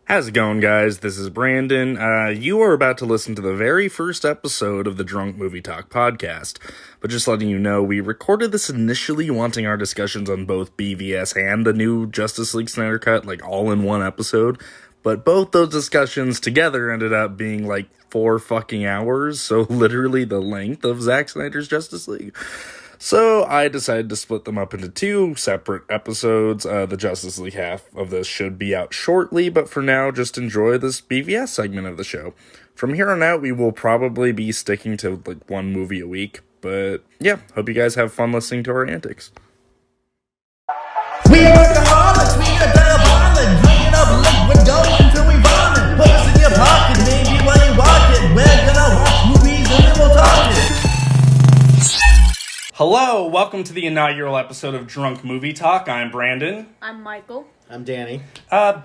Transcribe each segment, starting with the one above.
How's it going, guys? This is Brandon. You are about to listen to the very first episode of the DrunkMovieTalk podcast. But just letting you know, we recorded this initially wanting our discussions on both BVS and the new Justice League Snyder Cut, all in one episode. But both those discussions together ended up being 4 fucking hours, so literally the length of Zack Snyder's Justice League. So I decided to split them up into 2 separate episodes. The Justice League half of this should be out shortly, but for now, just enjoy this BVS segment of the show. From here on out, we will probably be sticking to one movie a week, but yeah, hope you guys have fun listening to our antics. We are workaholics, we are diabolic, drinking up liquid dope until we vomit. Put us in your pocket, maybe when you watch it. We're gonna watch movies and then we'll talk it. Hello, welcome to the inaugural episode of Drunk Movie Talk. I'm Brandon. I'm Michael. I'm Danny.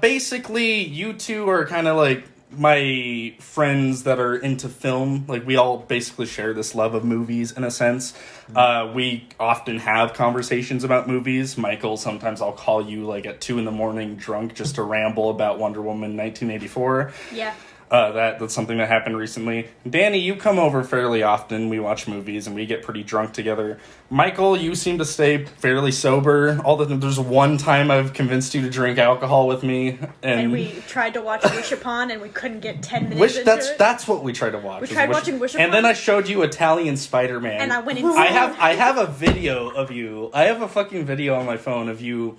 Basically, you two are kind of my friends that are into film. We all basically share this love of movies in a sense. We often have conversations about movies. Michael, sometimes I'll call you at 2 a.m. drunk just to ramble about Wonder Woman 1984. Yeah. That's something that happened recently. Danny, you come over fairly often. We watch movies and we get pretty drunk together. Michael, you seem to stay fairly sober. There's one time I've convinced you to drink alcohol with me, and we tried to watch Wish Upon and we couldn't get 10 minutes into it. That's what we tried to watch. We tried watching Wish Upon. And then I showed you Italian Spider-Man. And I went insane. I have a video of you. I have a fucking video on my phone of you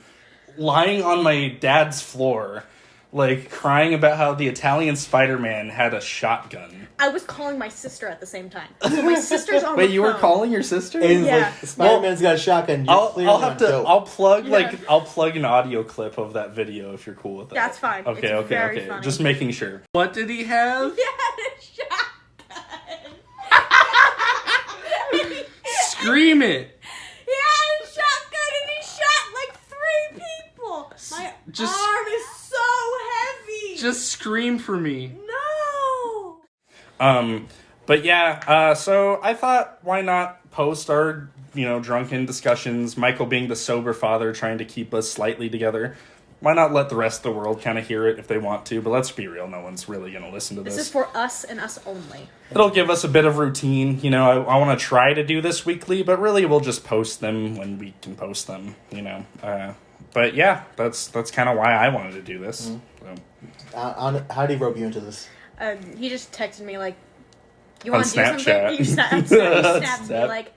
lying on my dad's floor, crying about how the Italian Spider-Man had a shotgun. I was calling my sister at the same time. So my sister's on Wait, the you phone. were calling your sister? And Yeah. Spider-Man's got a shotgun. I'll have to. Dope. I'll plug Yeah. I'll plug an audio clip of that video if you're cool with that. That's fine. Okay, It's okay, very okay. funny. Just making sure. What did he have? He had a shotgun. Scream it! He had a shotgun and he shot 3 people. My arm is so heavy. Just scream for me. No. But yeah, so I thought, why not post our, drunken discussions, Michael being the sober father trying to keep us slightly together. Why not let the rest of the world kind of hear it if they want to? But let's be real, no one's really going to listen to this. This is for us and us only. It'll give us a bit of routine. I want to try to do this weekly, but really we'll just post them when we can post them, But yeah, that's kind of why I wanted to do this. Mm-hmm. So. How did he rope you into this? He just texted me you On want to do Snapchat. something? He snapped me Snap.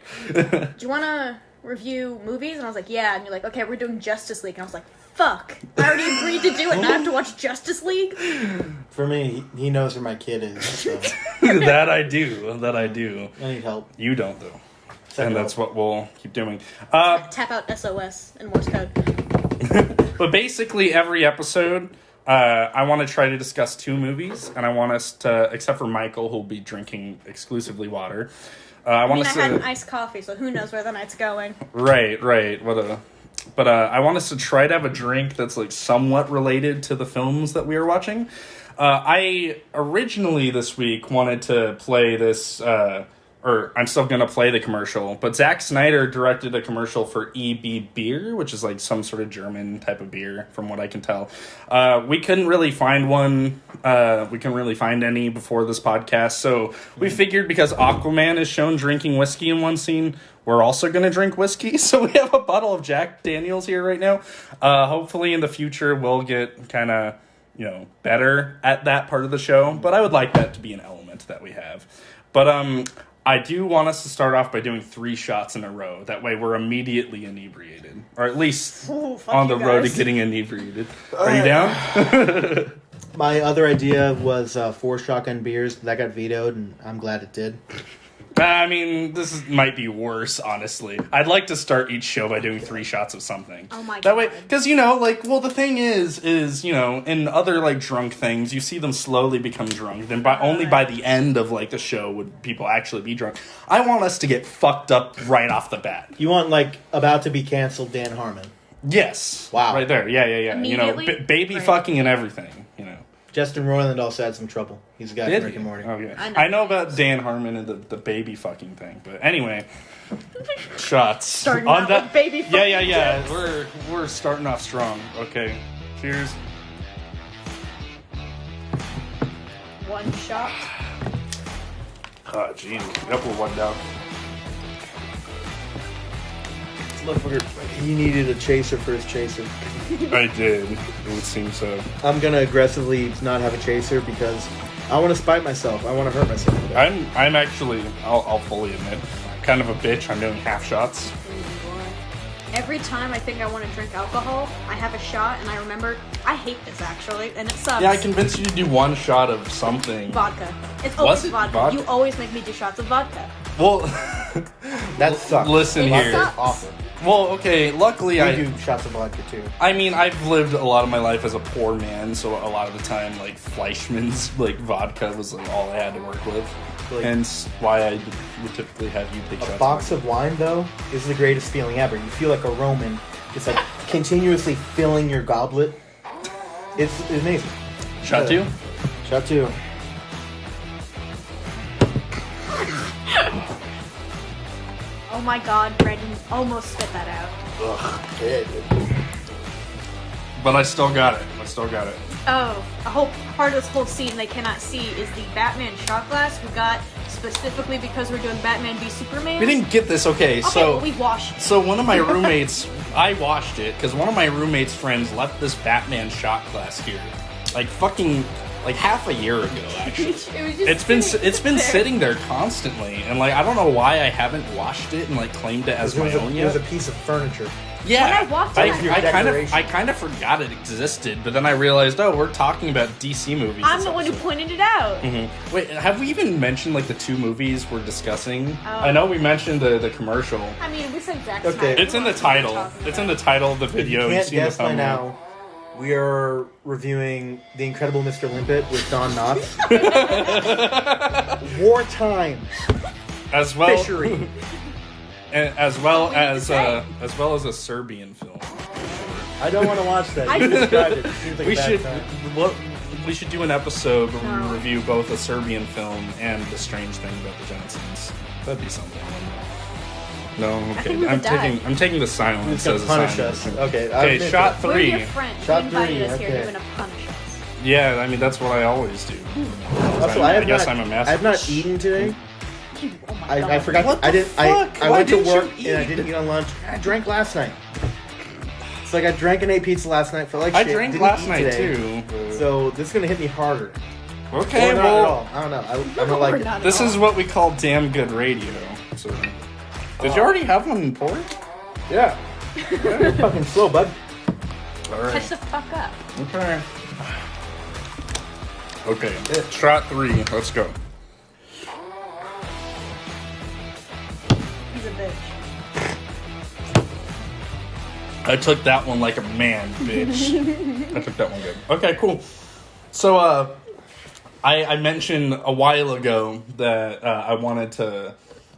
do you want to review movies? And I was like, yeah. And you're like, okay, we're doing Justice League. And I was like, fuck. I already agreed to do it. Now I have to watch Justice League? For me, he knows where my kid is. So. That I do. I need help. You don't, though. Send And help. that's what we'll keep doing. Tap out SOS in Morse code. But basically, every episode, I want to try to discuss 2 movies, and I want us to, except for Michael, who'll be drinking exclusively water. I had an iced coffee, so who knows where the night's going. Right. But I want us to try to have a drink that's somewhat related to the films that we are watching. I originally this week wanted to play this, or I'm still going to play the commercial, but Zack Snyder directed a commercial for EB Beer, which is some sort of German type of beer, from what I can tell. We couldn't really find one. We couldn't really find any before this podcast, so we figured because Aquaman is shown drinking whiskey in one scene, we're also going to drink whiskey. So we have a bottle of Jack Daniels here right now. Hopefully in the future we'll get kind of, better at that part of the show, but I would like that to be an element that we have. But I do want us to start off by doing 3 shots in a row. That way we're immediately inebriated. Or at least on the road to getting inebriated. Are you down? My other idea was 4 shotgun beers. That got vetoed, and I'm glad it did. I mean, might be worse, honestly. I'd like to start each show by doing 3 shots of something. Oh my god. That way, because, the thing is, in other, drunk things, you see them slowly become drunk. Then only by the end of, the show would people actually be drunk. I want us to get fucked up right off the bat. You want, about to be canceled Dan Harmon. Yes. Wow. Right there. Yeah. Immediately? Baby Right. fucking and everything, Justin Roiland also had some trouble. He's a guy Did from Rick he? and Morty. Oh, yeah. I I know about Dan Harmon and the baby fucking thing, but anyway, shots. Starting out with baby fucking Yeah. jokes. We're starting off strong. Okay, cheers. one shot. Oh, jeez. Yep, we're one down. Motherfucker, he needed a chaser for his chaser. I did. It would seem so. I'm gonna aggressively not have a chaser because I want to spite myself. I want to hurt myself. I'm actually, I'll fully admit, kind of a bitch. I'm doing half shots. Every time I think I want to drink alcohol, I have a shot, and I remember I hate this actually, and it sucks. Yeah, I convinced you to do one shot of something. Vodka. It's always Was it vodka. vodka? You always make me do shots of vodka. Well, That sucks. listen It here. sucks. Awful. Well, okay, luckily I I do shots of vodka too. I mean, I've lived a lot of my life as a poor man, so a lot of the time, like, Fleischmann's, like, vodka was, like, all I had to work with. Like, Hence why I would typically have you take a shots. box of wine, though, is the greatest feeling ever. You feel like a Roman. It's like continuously filling your goblet. It's amazing. Shot two? Shot two. Oh my god, Brandon almost spit that out. Ugh. Yeah, But I still got it. Oh, a whole part of this whole scene they cannot see is the Batman shot glass we got specifically because we're doing Batman v Superman. We didn't get this, okay, Okay, so... well, we washed it. So one of my roommates, I washed it, because one of my roommate's friends left this Batman shot glass here. Like, fucking... Like, half a year ago, actually. It's been sitting there constantly, and, like, I don't know why I haven't washed it and, like, claimed it as my own It was yet. a piece of furniture. Yeah, When I walked in, I kind of forgot it existed, but then I realized, oh, we're talking about DC movies. I'm this the one who episode. pointed it out. Mm-hmm. Wait, have we even mentioned like the two movies we're discussing? Oh. I know we mentioned the commercial. I mean, we said Zack Okay. Snyder. It's in the title. It's in the title of the video. You You've can't seen the guess by thumbnail. now. We are reviewing The Incredible Mr. Limpet with Don Knotts. Wartime As well, fishery. as well What did you as a Serbian film. I don't want to watch that. I- You described it. It seems like We a bad should time. we should do an episode where No. we review both a Serbian film and The Strange Thing About the Johnsons. That'd be something. No, think okay. we would die. I'm taking the silence He's gonna as a punish sign. us. Okay, Okay, admit shot that. We're three. your friends. Shot You invited three, us here. okay. You're gonna punish us. Yeah, I mean that's what I always do. Also, I guess I'm a mess. I have not eaten today. Oh my god. I forgot. What I the didn't. fuck? I Why went to didn't work you and I eat? didn't eat on lunch. I drank last night. It's like I drank and ate pizza last night. Felt like I shit. drank Didn't last eat night today. too. So this is gonna hit me harder. Okay, Or not at well, all. I don't know. I don't like Or it. not at this all. is what we call damn good radio. So, did you already have one poured? Yeah. You're fucking slow, bud. All Catch right. the fuck up. Okay. Okay. Shot three. Let's go. He's a bitch. I took that one like a man, bitch. I took that one good. Okay, cool. So, I mentioned a while ago that I wanted to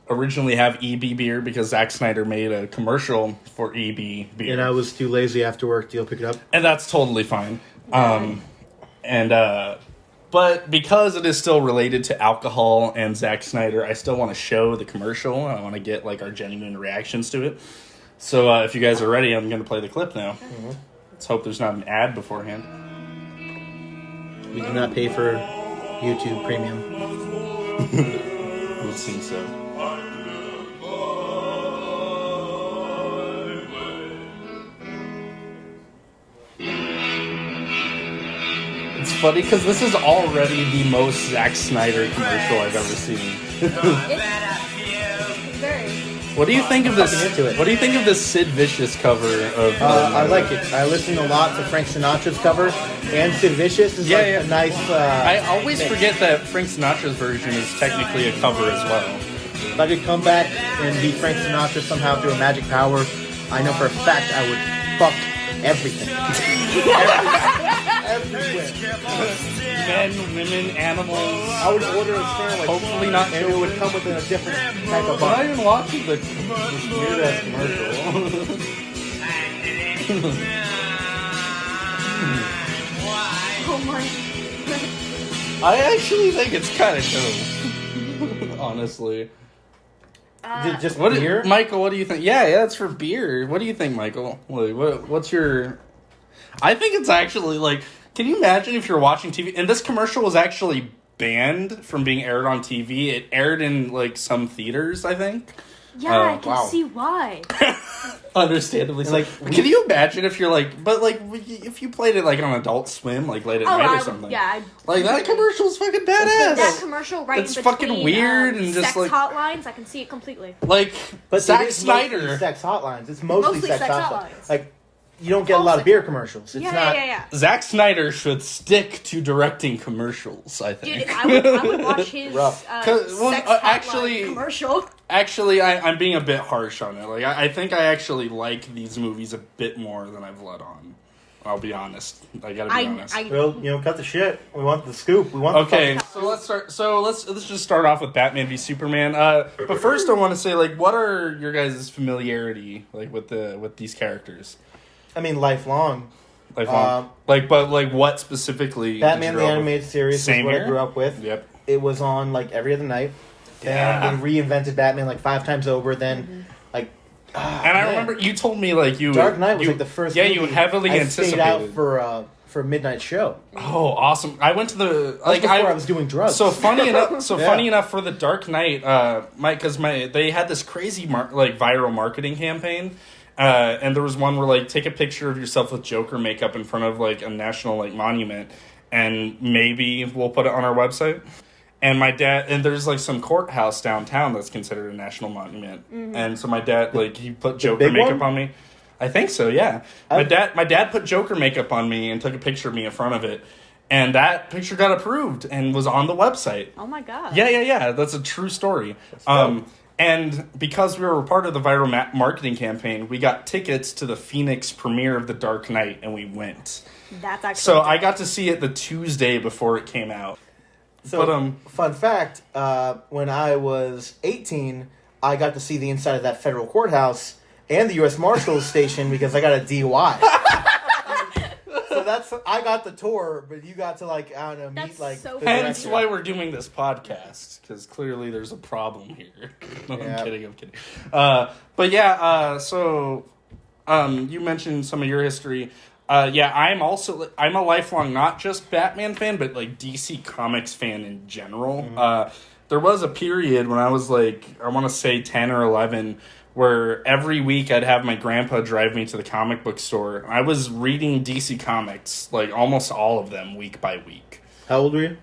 originally have EB beer because Zack Snyder made a commercial for EB beer. And I was too lazy after work to go pick it up. And that's totally fine. But because it is still related to alcohol and Zack Snyder, I still want to show the commercial. I want to get like our genuine reactions to it. So if you guys are ready, I'm going to play the clip now. Mm-hmm. Let's hope there's not an ad beforehand. We do not pay for YouTube Premium. It would seem so. It's funny because this is already the most Zack Snyder commercial I've ever seen. Very. What do you think of this? Fucking into it. What do you think of this Sid Vicious cover of? I like it. I listen a lot to Frank Sinatra's cover, and Sid Vicious is Yeah, yeah. a nice. I always mix. forget that Frank Sinatra's version is technically a cover as well. If I could come back and be Frank Sinatra somehow through a magic power, I know for a fact I would fuck everything. Everywhere. Men, women, animals. I would order a sandwich. Hopefully not And it would come with a different type of I'm not bun. even watching this weird ass commercial. Oh my. I actually think it's kind of dope. Honestly. Just What beer? Michael, what do you think? Yeah, it's for beer. What do you think, Michael? What's your... I think it's actually, like... Can you imagine if you're watching TV... And this commercial was actually banned from being aired on TV. It aired in like some theaters, I think. Yeah, I can wow. see why. Understandably, so. Like, Can you imagine if you're like, but like, if you played it like on Adult Swim, like late at night or something? Yeah, like that commercial's fucking badass. that commercial right It's in between fucking weird and just sex like hotlines. I can see it completely. like But Zack it is mostly Snyder. sex hotlines. It's mostly sex hotlines. hotlines. Like, you don't get a lot of beer commercials. It's not. Yeah. Zack Snyder should stick to directing commercials. I think. Dude, I would watch his Rough. sex hotline commercial. Actually, I'm being a bit harsh on it. Like, I think I actually like these movies a bit more than I've let on. I'll be honest. I gotta be honest. Well, cut the shit. We want the scoop. We want Okay, the so let's start. So let's just start off with Batman v Superman. But first, I want to say, like, what are your guys' familiarity like with these characters? I mean, lifelong. But what specifically? Batman did you the grow up animated series Same is what here? I grew up with. with? Yep. It was on like every other night. Yeah. And they reinvented Batman like 5 times over. Then, like, And I remember you told me like you Dark Knight was like the first. Yeah, movie you heavily I anticipated. stayed out for a midnight show. Oh, awesome! I went to the Like before I was doing drugs. So funny enough. Yeah. Funny enough for the Dark Knight, they had this crazy viral marketing campaign. And there was one where like take a picture of yourself with Joker makeup in front of like a national like monument, and maybe we'll put it on our website. And my dad, and there's like some courthouse downtown that's considered a national monument. And so my dad, like, he put Joker makeup on me. I think so, yeah. My dad put Joker makeup on me and took a picture of me in front of it. And that picture got approved and was on the website. Oh my god. Yeah. That's a true story. And because we were part of the viral marketing campaign, we got tickets to the Phoenix premiere of The Dark Knight, and we went. That's actually So I got to see it the Tuesday before it came out. So, fun fact, when I was 18, I got to see the inside of that federal courthouse and the U.S. Marshals station because I got a DUI. So I got the tour, but you got to like, I don't know, meet That's like so the funny. Hence director. why we're doing this podcast, because clearly there's a problem here. No, Yeah. I'm kidding. But yeah, so you mentioned some of your history. Yeah, I'm a lifelong not just Batman fan, but like DC Comics fan in general. There was a period when I was like, I want to say 10 or 11, where every week I'd have my grandpa drive me to the comic book store. I was reading DC Comics, like almost all of them, week by week. How old were you?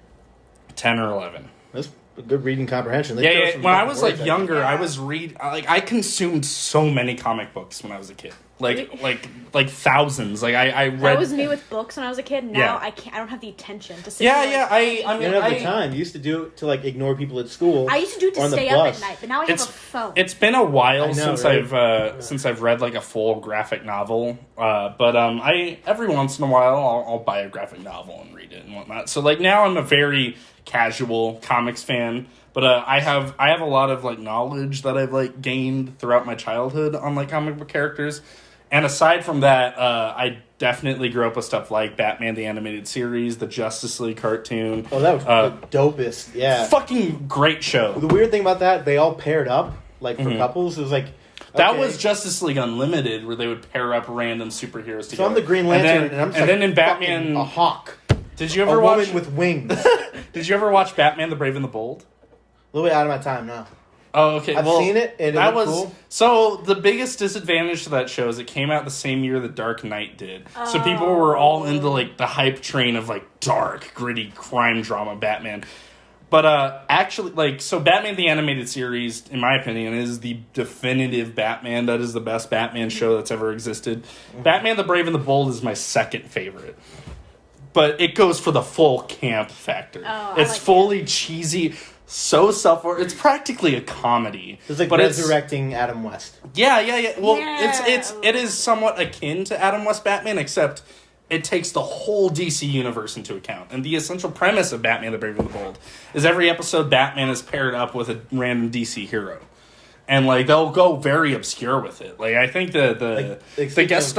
10 or 11. That's a good reading comprehension. They Yeah. throw some When I fucking was words like at you. younger, I was I consumed so many comic books when I was a kid. Like thousands. Like I read. That was me with books when I was a kid. Now Yeah. I don't have the attention to sit. Yeah, there, yeah. I You mean, didn't have the time. You used to do it to like ignore people at school. I used to do it or to on the stay up bus. at night, but now I have a phone. It's been a while I know, since right? since I've read like a full graphic novel. But I every once in a while I'll buy a graphic novel and read it and whatnot. So like now I'm a very casual comics fan. But I have a lot of like knowledge that I've like gained throughout my childhood on like comic book characters. And aside from that, I definitely grew up with stuff like Batman the Animated Series, the Justice League cartoon. Oh, that was the dopest. Yeah. Fucking great show. The weird thing about that, they all paired up like for couples. It was like That okay. was Justice League Unlimited, where they would pair up random superheroes together. So I'm the Green Lantern, and I'm just then in Batman, fucking a hawk. did you A ever watch? woman with wings. Did you ever watch Batman the Brave and the Bold? A little bit out of my time now. Oh, okay. I've seen it, and it that looked was cool. So the biggest disadvantage to that show is it came out the same year the Dark Knight did. So people were all into like the hype train of like dark, gritty crime drama Batman. But actually, like, so Batman the Animated Series, in my opinion, is the definitive Batman. That is the best Batman show that's ever existed. Batman the Brave and the Bold is my second favorite. But it goes for the full camp factor. Oh, it's I like fully cheesy, so it's practically a comedy. It's like but resurrecting Adam West. Yeah. Well, Yeah. it is somewhat akin to Adam West Batman, except it takes the whole DC universe into account. And the essential premise of Batman the Brave and the Bold is every episode Batman is paired up with a random DC hero. And like they'll go very obscure with it. Like I think the guest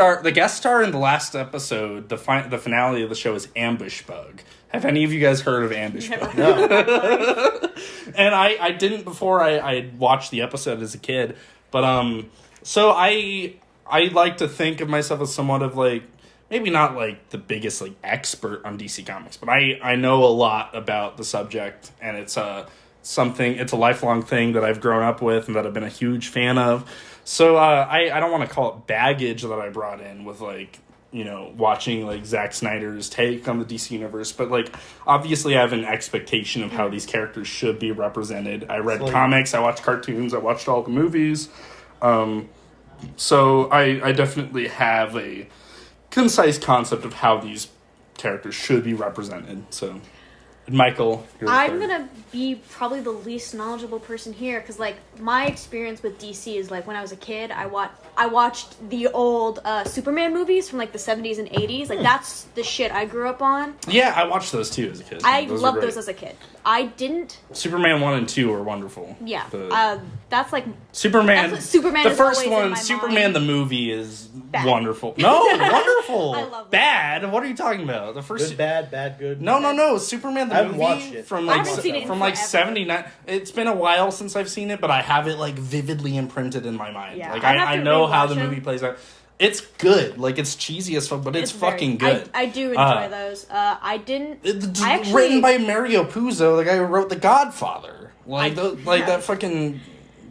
star in the last episode, the finale of the show is Ambush Bug. Have any of you guys heard of Ambush Bug? No. And I didn't before I watched the episode as a kid. But so I like to think of myself as somewhat of like maybe not like the biggest like expert on DC Comics, but I know a lot about the subject, and it's it's a lifelong thing that I've grown up with and that I've been a huge fan of. So I don't want to call it baggage that I brought in with like, watching like Zack Snyder's take on the DC universe, but like obviously I have an expectation of how these characters should be represented. I read comics, I watched cartoons, I watched all the movies. So I definitely have a concise concept of how these characters should be represented. So Michael, I'm gonna be probably the least knowledgeable person here, because like my experience with DC is like when I was a kid, I watched the old Superman movies from like the 70s and 80s. Like that's the shit I grew up on. Yeah, I watched those too as a kid. I loved those as a kid. I didn't. Superman 1 and 2 are wonderful. Yeah, that's like Superman. That's what Superman. The is first always one, in my Superman mind. the movie, is Bad. wonderful. No, wonderful. I love that. Bad. What are you talking about? The first. Good, bad, bad, good. No. Superman the I haven't movie watched it. from I like haven't seen it in from like forever. 79. It's been a while since I've seen it, but I have it like vividly imprinted in my mind. Yeah, like I'd have I to know how rewatch the it. movie plays out. It's good. Like it's cheesy as fuck, but it's fucking good. I do enjoy those. I didn't. It's I actually, written by Mario Puzo, the guy who wrote The Godfather. Yeah. That fucking.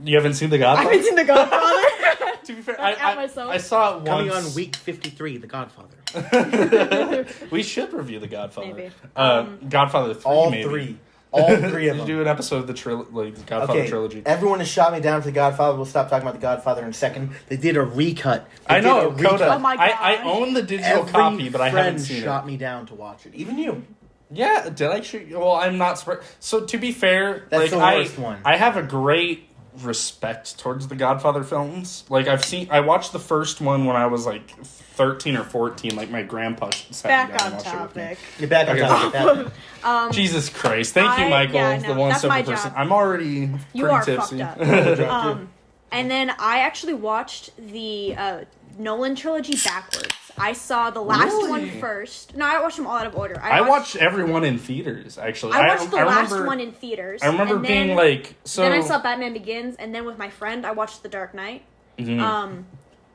You haven't seen The Godfather? I haven't seen The Godfather. To be fair, Don't out myself. I saw it Coming once. on week 53, The Godfather. We should review The Godfather. Maybe. Godfather 3, All maybe. three. All three of You them. do an episode of the the Godfather trilogy. Everyone has shot me down for The Godfather. We'll stop talking about The Godfather in a second. They did a recut. I know, Coda. Oh my I gosh. own the digital Every copy, but I haven't friend seen shot it. me down to watch it. Even you. Yeah, did I shoot? Well, I'm not surprised. So to be fair, That's like the worst one. I have a great respect towards the Godfather films. Like I watched the first one when I was like 13 or 14. Like my grandpa sat me Back down and on watched it with me. topic. You're back on Okay. topic. Jesus Christ! Thank you, Michael, yeah, the no, one that's simple my person. job. I'm already You pretty are tipsy. fucked up. And then I actually watched the Nolan trilogy backwards. I saw the last one Really? first. No, I watched them all out of order. I watched everyone in theaters. Actually, I watched the last remember, one in theaters. I remember and being then, like, so. Then I saw Batman Begins, and then with my friend, I watched The Dark Knight.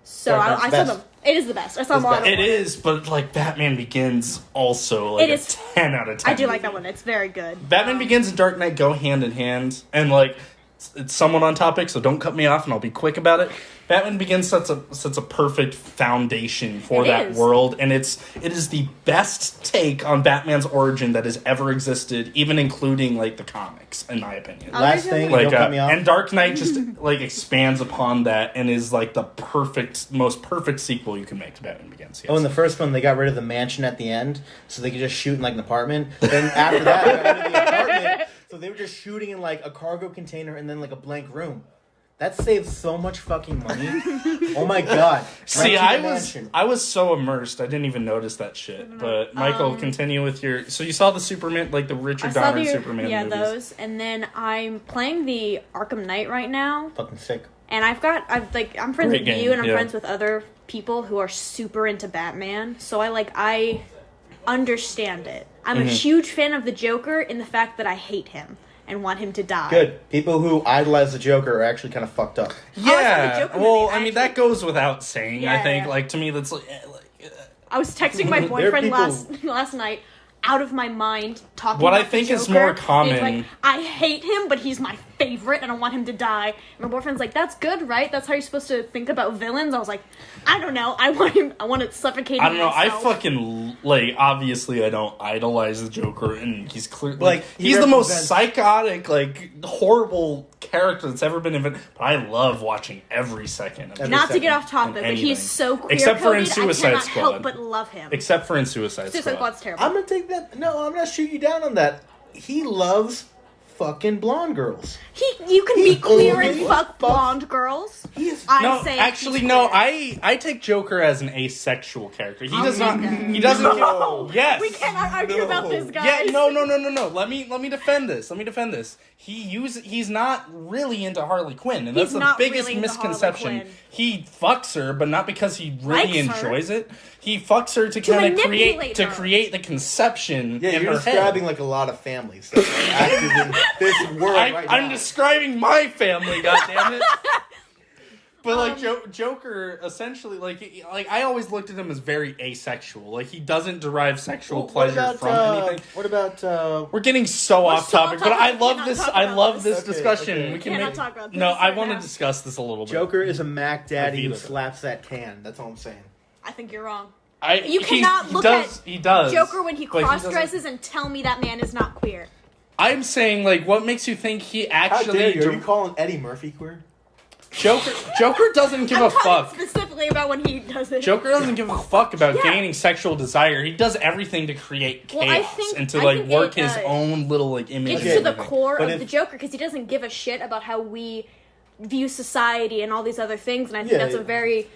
So Dark I Knight's saw best. them. It is the best. I saw them all out of It order. is, but like Batman Begins also like It is. a 10 out of 10. I do like that one. It's very good. Batman Begins and Dark Knight go hand in hand, and like it's somewhat on topic, so don't cut me off, and I'll be quick about it. Batman Begins sets a perfect foundation for that world, and it is the best take on Batman's origin that has ever existed, even including like the comics, in my opinion. Last thing, Like don't cut me off. and Dark Knight just like expands upon that and is like the most perfect sequel you can make to Batman Begins. Yes. Oh, in the first one, they got rid of the mansion at the end, so they could just shoot in like an apartment. Then after that, they got rid of the apartment, so they were just shooting in like a cargo container and then like a blank room. That saves so much fucking money. Oh my god! See, Renting a mansion. I was so immersed, I didn't even notice that shit. But Michael, continue with your. So you saw the Superman, like the Richard Donner Superman yeah, movies. those. And then I'm playing the Arkham Knight right now, Fucking sick. and I'm friends Great with game, you, and I'm yeah. friends with other people who are super into Batman. So I understand it. I'm a huge fan of the Joker in the fact that I hate him and want him to die. Good. People who idolize the Joker are actually kind of fucked up. I saw the Yeah, Joker well, movie, I mean that goes without saying. I Yeah, think, yeah. like to me, that's like I was texting my boyfriend people- last night, out of my mind, talking What about I think the is Joker. more common- He's like, I hate him, but he's my favorite, and I want him to die. And my boyfriend's like, that's good, right? That's how you're supposed to think about villains? I was like, I don't know. I want to suffocate him I don't know. I myself. fucking like. Obviously, I don't idolize the Joker, and he's clearly Like, he he's the most represents- psychotic, like horrible character that's ever been invented. But I love watching every second of it. Not to second get off topic, in but anything. he's so queer Except for in coded, Suicide I cannot Squad. help but love him. Except for in Suicide Suicide Squad. Squad's terrible. I'm gonna take that. No, I'm not shooting you down on that. He loves fucking blonde girls. You can be queer and only fuck fuck- blonde girls. He is. I say actually, he's no. queer. I take Joker as an asexual character. He does take not. that. He doesn't. No. Yes. We cannot argue about this, guys. Yeah, no. Let me defend this. He's not really into Harley Quinn, and that's He's the not biggest really into Harley misconception. Quinn. He fucks her, but not because he really Likes her. enjoys it. He fucks her to kind of manipulate her. create the conception Yeah, in you're her describing head. like a lot of families that are active in this world right now. I'm describing my family. Goddammit. But like Joker, essentially, like I always looked at him as very asexual. Like he doesn't derive sexual pleasure from anything. What about? We're getting so off topic, but I love this. I love this Okay, discussion. okay. We can Cannot talk about this No, I right want to now. discuss this a little bit. Joker is a Mac Daddy who vetoed it. slaps that can. That's all I'm saying. I think you're wrong. You cannot look at He does Joker when he but cross doesn't- dresses and tell me that man is not queer. I'm saying, like, what makes you think he How actually? dare you? Are you calling Eddie Murphy queer? Joker doesn't give a I'm talking fuck. specifically about when he does it. Joker doesn't give a fuck about Yeah. gaining sexual desire. He does everything to create Well, I chaos think- and to I like think work it, his own little like image. It's and to the everything. core But of if- the Joker because he doesn't give a shit about how we view society and all these other things, and I think Yeah, that's yeah. a very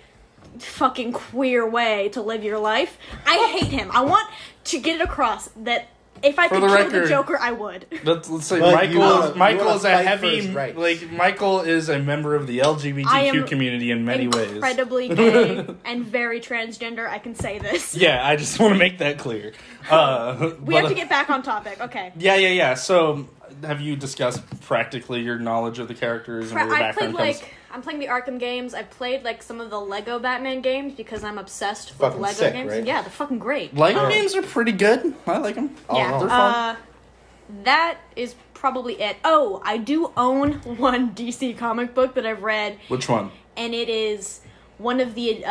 fucking queer way to live your life. I hate him. I want to get it across that if I For could the kill record- the Joker, I would. Let's say But you wanna Michael is a fight for heavy his rights. like Michael is a member of the I LGBTQ am community in many ways. Incredibly gay and very transgender. I can say this. Yeah, I just want to make that clear. We have to get back on topic. Okay. Yeah. So, have you discussed practically your knowledge of the characters and where your I played background comes? I'm playing the Arkham games. I played like some of the Lego Batman games because I'm obsessed with Fucking Lego sick, games. right? Yeah, they're fucking great. Lego games are pretty good. I like them. Yeah. they're fun. That is probably it. Oh, I do own one DC comic book that I've read, Which one? and it is one of the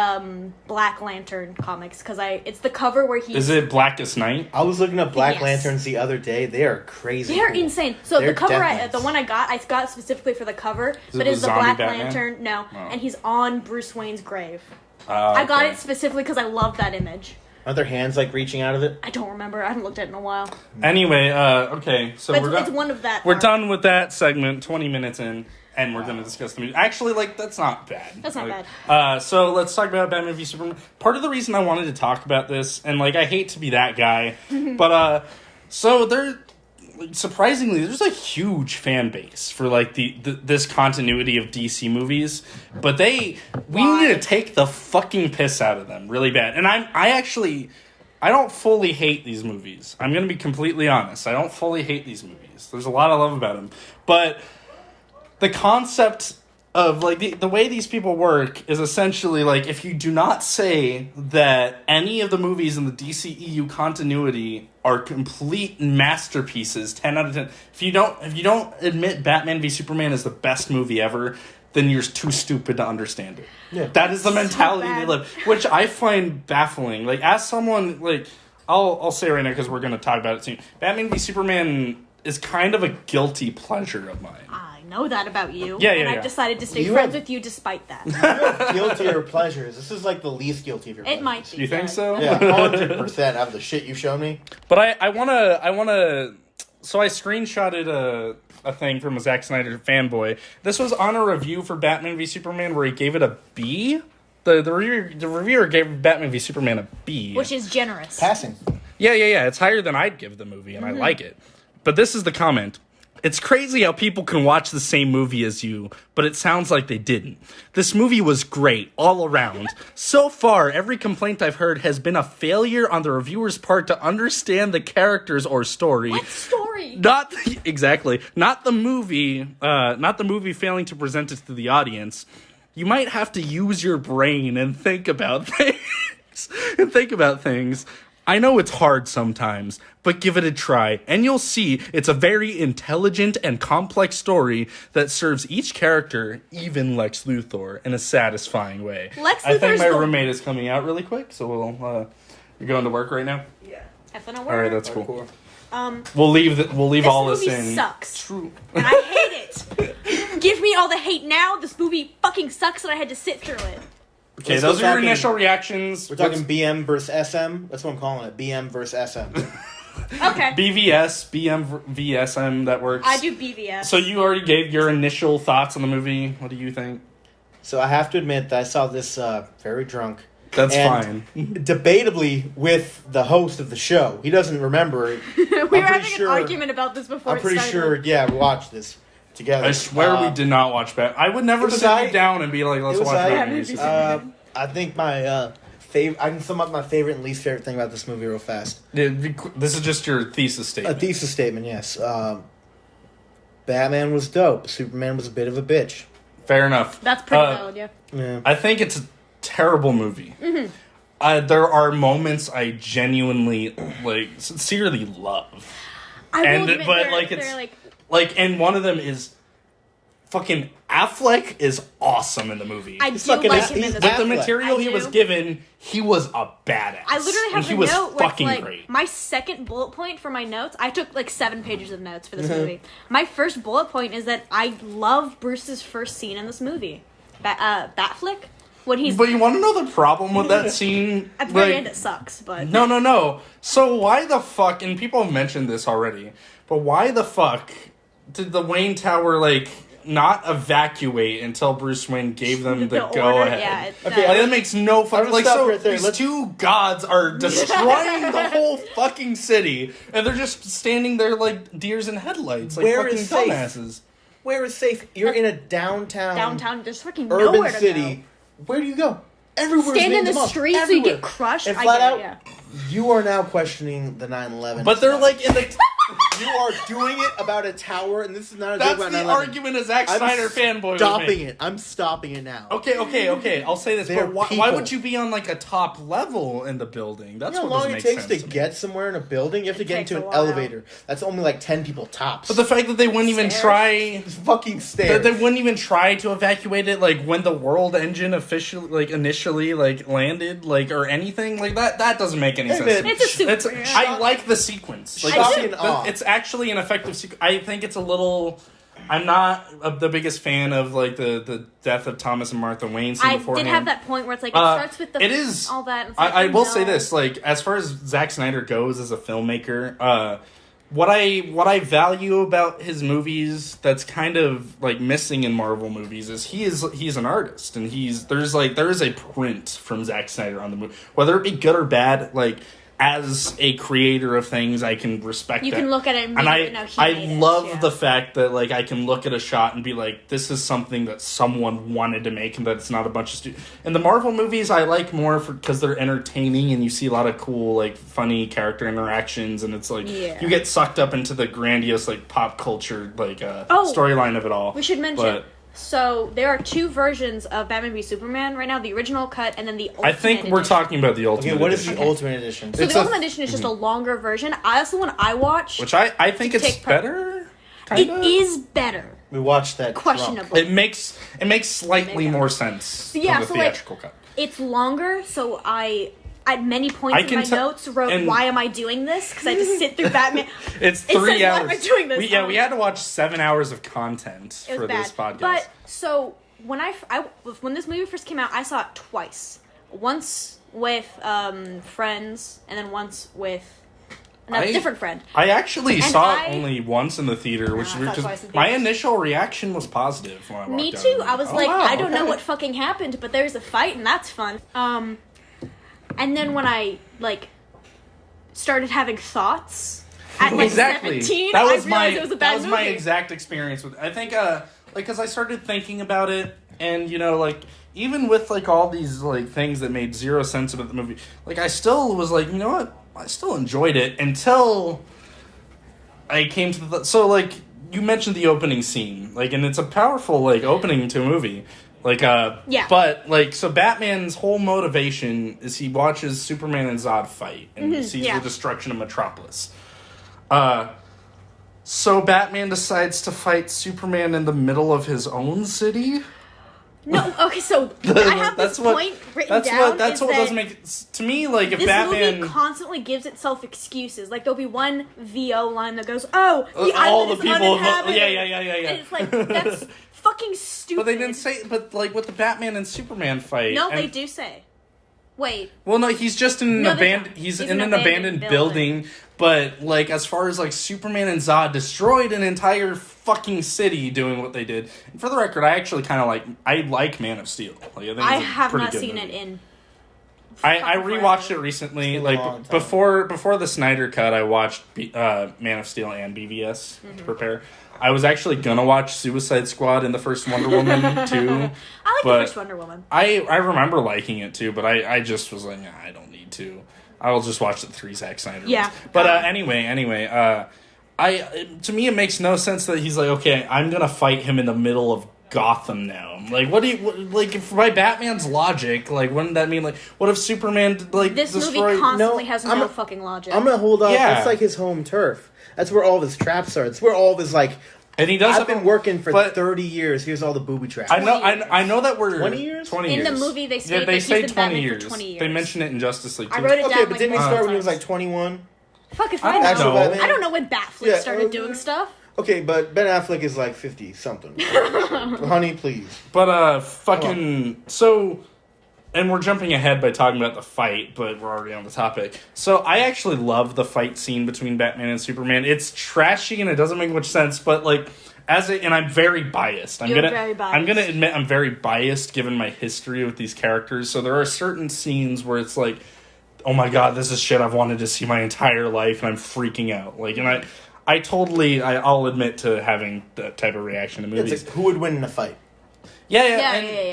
Black Lantern comics because it's the cover where he's Is it Blackest Night? I was looking up Black Yes. Lanterns the other day. They are crazy. They're cool. insane. So They're the cover, death the knights. one I got specifically for the cover, but it it's the zombie Black Batman? Lantern. No, Oh. and he's on Bruce Wayne's grave. I got it specifically because I love that image. Aren't their hands like reaching out of it? I don't remember. I haven't looked at it in a while. Anyway, okay, so But we're it's done. one of that. We're arc. done with that segment. 20 minutes in, and we're going to discuss the movie. Actually, like that's not bad. That's not bad. So let's talk about Batman v Superman. Part of the reason I wanted to talk about this, and like I hate to be that guy, but so there. Surprisingly, there's a huge fan base for like this continuity of DC movies, but we need to take the fucking piss out of them really bad. And I don't fully hate these movies. I'm gonna be completely honest. I don't fully hate these movies. There's a lot I love about them, but the concept of like the way these people work is essentially like if you do not say that any of the movies in the DCEU continuity are complete masterpieces, 10 out of 10. If you don't admit Batman v Superman is the best movie ever, then you're too stupid to understand it. Yeah. That is the mentality they bad. live, which I find baffling. Like as someone like I'll say right now because we're going to talk about it soon. Batman v Superman is kind of a guilty pleasure of mine. I know that about you. Yeah, and yeah. I've decided to stay You friends have- with you despite that. Guiltier pleasures. This is like the least guilty of your pleasures. It might be. You think yes. so? Yeah, 100% out of the shit you've shown me. But I wanna. So I screenshotted a thing from a Zack Snyder fanboy. This was on a review for Batman v Superman where he gave it a B. The reviewer gave Batman v Superman a B. Which is generous. Passing. Yeah. It's higher than I'd give the movie, and I like it. But this is the comment. It's crazy how people can watch the same movie as you, but it sounds like they didn't. This movie was great, all around. So far, every complaint I've heard has been a failure on the reviewer's part to understand the characters or story. What story? Not the movie failing to present it to the audience. You might have to use your brain and think about things. I know it's hard sometimes, but give it a try, and you'll see it's a very intelligent and complex story that serves each character, even Lex Luthor, in a satisfying way. Lex I think Luthor's my the- roommate is coming out really quick, so we'll. You're going to work right now. Have fun at All right, work. that's cool. Um, We'll leave all this this movie in. sucks. True. And I hate it. Give me all the hate now. This movie fucking sucks and I had to sit through it. Okay, Let's those go are your talking- initial reactions. We're talking BM versus SM. That's what I'm calling it. BM versus SM. Okay. BVS, BMVSM, that works. I do BVS. So you already gave your initial thoughts on the movie. What do you think? So I have to admit that I saw this very drunk. That's And fine. Debatably with the host of the show. He doesn't remember it. we were pretty having sure- an argument about this before I'm it pretty started. sure, yeah, we watched this together. I swear we did not watch Bat. I would never It was sit aight. you down and be like, let's It was watch aight. Batman v Superman. I think my favorite. I can sum up my favorite and least favorite thing about this movie real fast. This is just your thesis A statement. thesis statement, yes. Batman was dope. Superman was a bit of a bitch. Fair enough. That's pretty valid, yeah. Yeah. I think it's a terrible movie. There are moments I genuinely, sincerely love. I will admit And one of them is fucking Affleck is awesome in the movie. I do fucking like ass- him in he's this With the movie. material I he do. was given, he was a badass. I literally have he a was note where it's fucking like great. my second bullet point for my notes. I took like 7 pages of notes for this movie. My first bullet point is that I love Bruce's first scene in this movie. Batflick? When he's But you want to know the problem with that scene? at the very end, it sucks. But No. So why the fuck, and people have mentioned this already, but why the fuck did the Wayne Tower, not evacuate until Bruce Wayne gave them the order, go-ahead? yeah, That makes no fucking... gonna stop right there. these Let's- two gods are destroying the whole fucking city, and they're just standing there like deers in headlights, like Where fucking is safe? dumbasses. Where is safe? You're in a downtown there's fucking urban nowhere to city. go. Where do you go? Everywhere. Stand in the street so you get crushed. And I flat get out, it, yeah. you are now questioning the 9/11. But they're stuff. like in the... You are doing it about a tower, and this is not a joke That's about the 9/11. argument a Zack Snyder fanboy would make. Stopping it. I'm stopping it now. Okay. I'll say this, They're but why people. would you be on a top level in the building? That's You know how what long doesn't it make takes sense to me. get somewhere in a building? You have to get takes into a an while. elevator. That's only like 10 people tops. But the fact that they wouldn't even Stairs. try, fucking that stairs. they wouldn't even try to evacuate it, when the world engine initially landed, or anything that doesn't make any sense. man, to me. It's a super. I like the sequence. Shock and awe. It's actually an effective sequence. I think it's a little. I'm not the biggest fan of the death of Thomas and Martha Wayne scene I beforehand. did have that point where it's it starts with the it is all that. It's I will say no. this, as far as Zack Snyder goes as a filmmaker, what I value about his movies that's kind of missing in Marvel movies is he's an artist, and there is a print from Zack Snyder on the movie, whether it be good or bad. As a creator of things, I can respect You that. can look at it and I made it, love yeah. the fact that I can look at a shot and be like, this is something that someone wanted to make, and that it's not a bunch of And the Marvel movies I like more because they're entertaining, and you see a lot of cool funny character interactions, and it's you get sucked up into the grandiose pop culture storyline of it all. We should mention. But So there are 2 versions of Batman v Superman right now: the original cut and then the Ultimate I think we're edition. talking about the Ultimate Okay, what is Edition, the Ultimate Edition? So It's the a- Ultimate Edition is just a longer version. That's the one I watched. which I think it's take better. it Kinda? is better. We watched that. Questionable. It makes slightly more sense Yeah, from the so, theatrical cut. It's longer, so I at many points I in can my tell- notes wrote, and- "Why am I doing this?" Because I had to sit through Batman. It's It 3 says, "Why hours. am I doing this?" We had to watch 7 hours of content It was for bad. this podcast. But so when when this movie first came out, I saw it twice. Once with friends, and then once with another different friend. I actually And saw I- it only once in the theater, which I is saw it because twice in my theaters. initial reaction was positive when I walked Me out. too. I was Oh, like, wow, I don't know okay. what fucking happened, but there's a fight and that's fun. And then when I started having thoughts at Exactly. 17, That was I my realized it was a bad that was movie. my exact experience with. I think because I started thinking about it, and even with all these things that made zero sense about the movie, I still was you know what, I still enjoyed it until I came to you mentioned the opening scene, and it's a powerful opening to a movie. Yeah. But, so Batman's whole motivation is he watches Superman and Zod fight, and he sees yeah. the destruction of Metropolis. So Batman decides to fight Superman in the middle of his own city? No, okay, so I have this point written down. That's is what that doesn't make to me, if this Batman... movie constantly gives itself excuses. There'll be one VO line that goes, "Oh, the all island the is people... uninhabited." Yeah. And it's that's fucking stupid. But they didn't say... But, with the Batman and Superman fight... No, and, they do say. Wait. Well, no, he's just in an No, they abandoned... don't. He's He's in an an abandoned building. But, as far as, Superman and Zod destroyed an entire fucking city doing what they did. And for the record, I actually kind of I like Man of Steel. I think I it's a have pretty not good seen movie. it in. I fucking rewatched forever. it recently. It's been a long time. Before the Snyder cut, I watched Man of Steel and BVS to prepare. I was actually gonna watch Suicide Squad and the first Wonder Woman too. I like But the first Wonder Woman. I remember liking it too, but I just was like, nah, I don't need to. I will just watch the 3 Zack Snyder Yeah. ones. But anyway, to me it makes no sense that he's okay, I'm gonna fight him in the middle of Gotham now. Like, what do you like? If by Batman's logic, like, wouldn't that mean like, what if Superman like This destroyed? movie constantly No, has I'm no a- fucking logic. I'm gonna hold off. Yeah. That's like his home turf. That's where all of his traps are. It's where all of his like. And he does. I've been working for but 30 years. Here's all the booby traps. I know. 20 I know that we're 20 years? 20 In years. the movie, they yeah, state they that say he's been 20 Batman years. for 20 years. They mention it in Justice League. I too. wrote it Okay, down but like didn't he start when he was times. like 21? Fuck if I I don't know. Actual know. Batman? I don't know when Batfleck Yeah, started doing stuff. Okay, but Ben Affleck is like 50 something. Honey, please. But fucking so. And we're jumping ahead by talking about the fight, but we're already on the topic. So I actually love the fight scene between Batman and Superman. It's trashy and it doesn't make much sense, but like and I'm very biased. You're very biased. I'm gonna admit I'm very biased given my history with these characters. So there are certain scenes where it's like, oh my god, this is shit I've wanted to see my entire life, and I'm freaking out. Like, and I'll admit to having that type of reaction to movies. It's like, who would win in a fight? Yeah.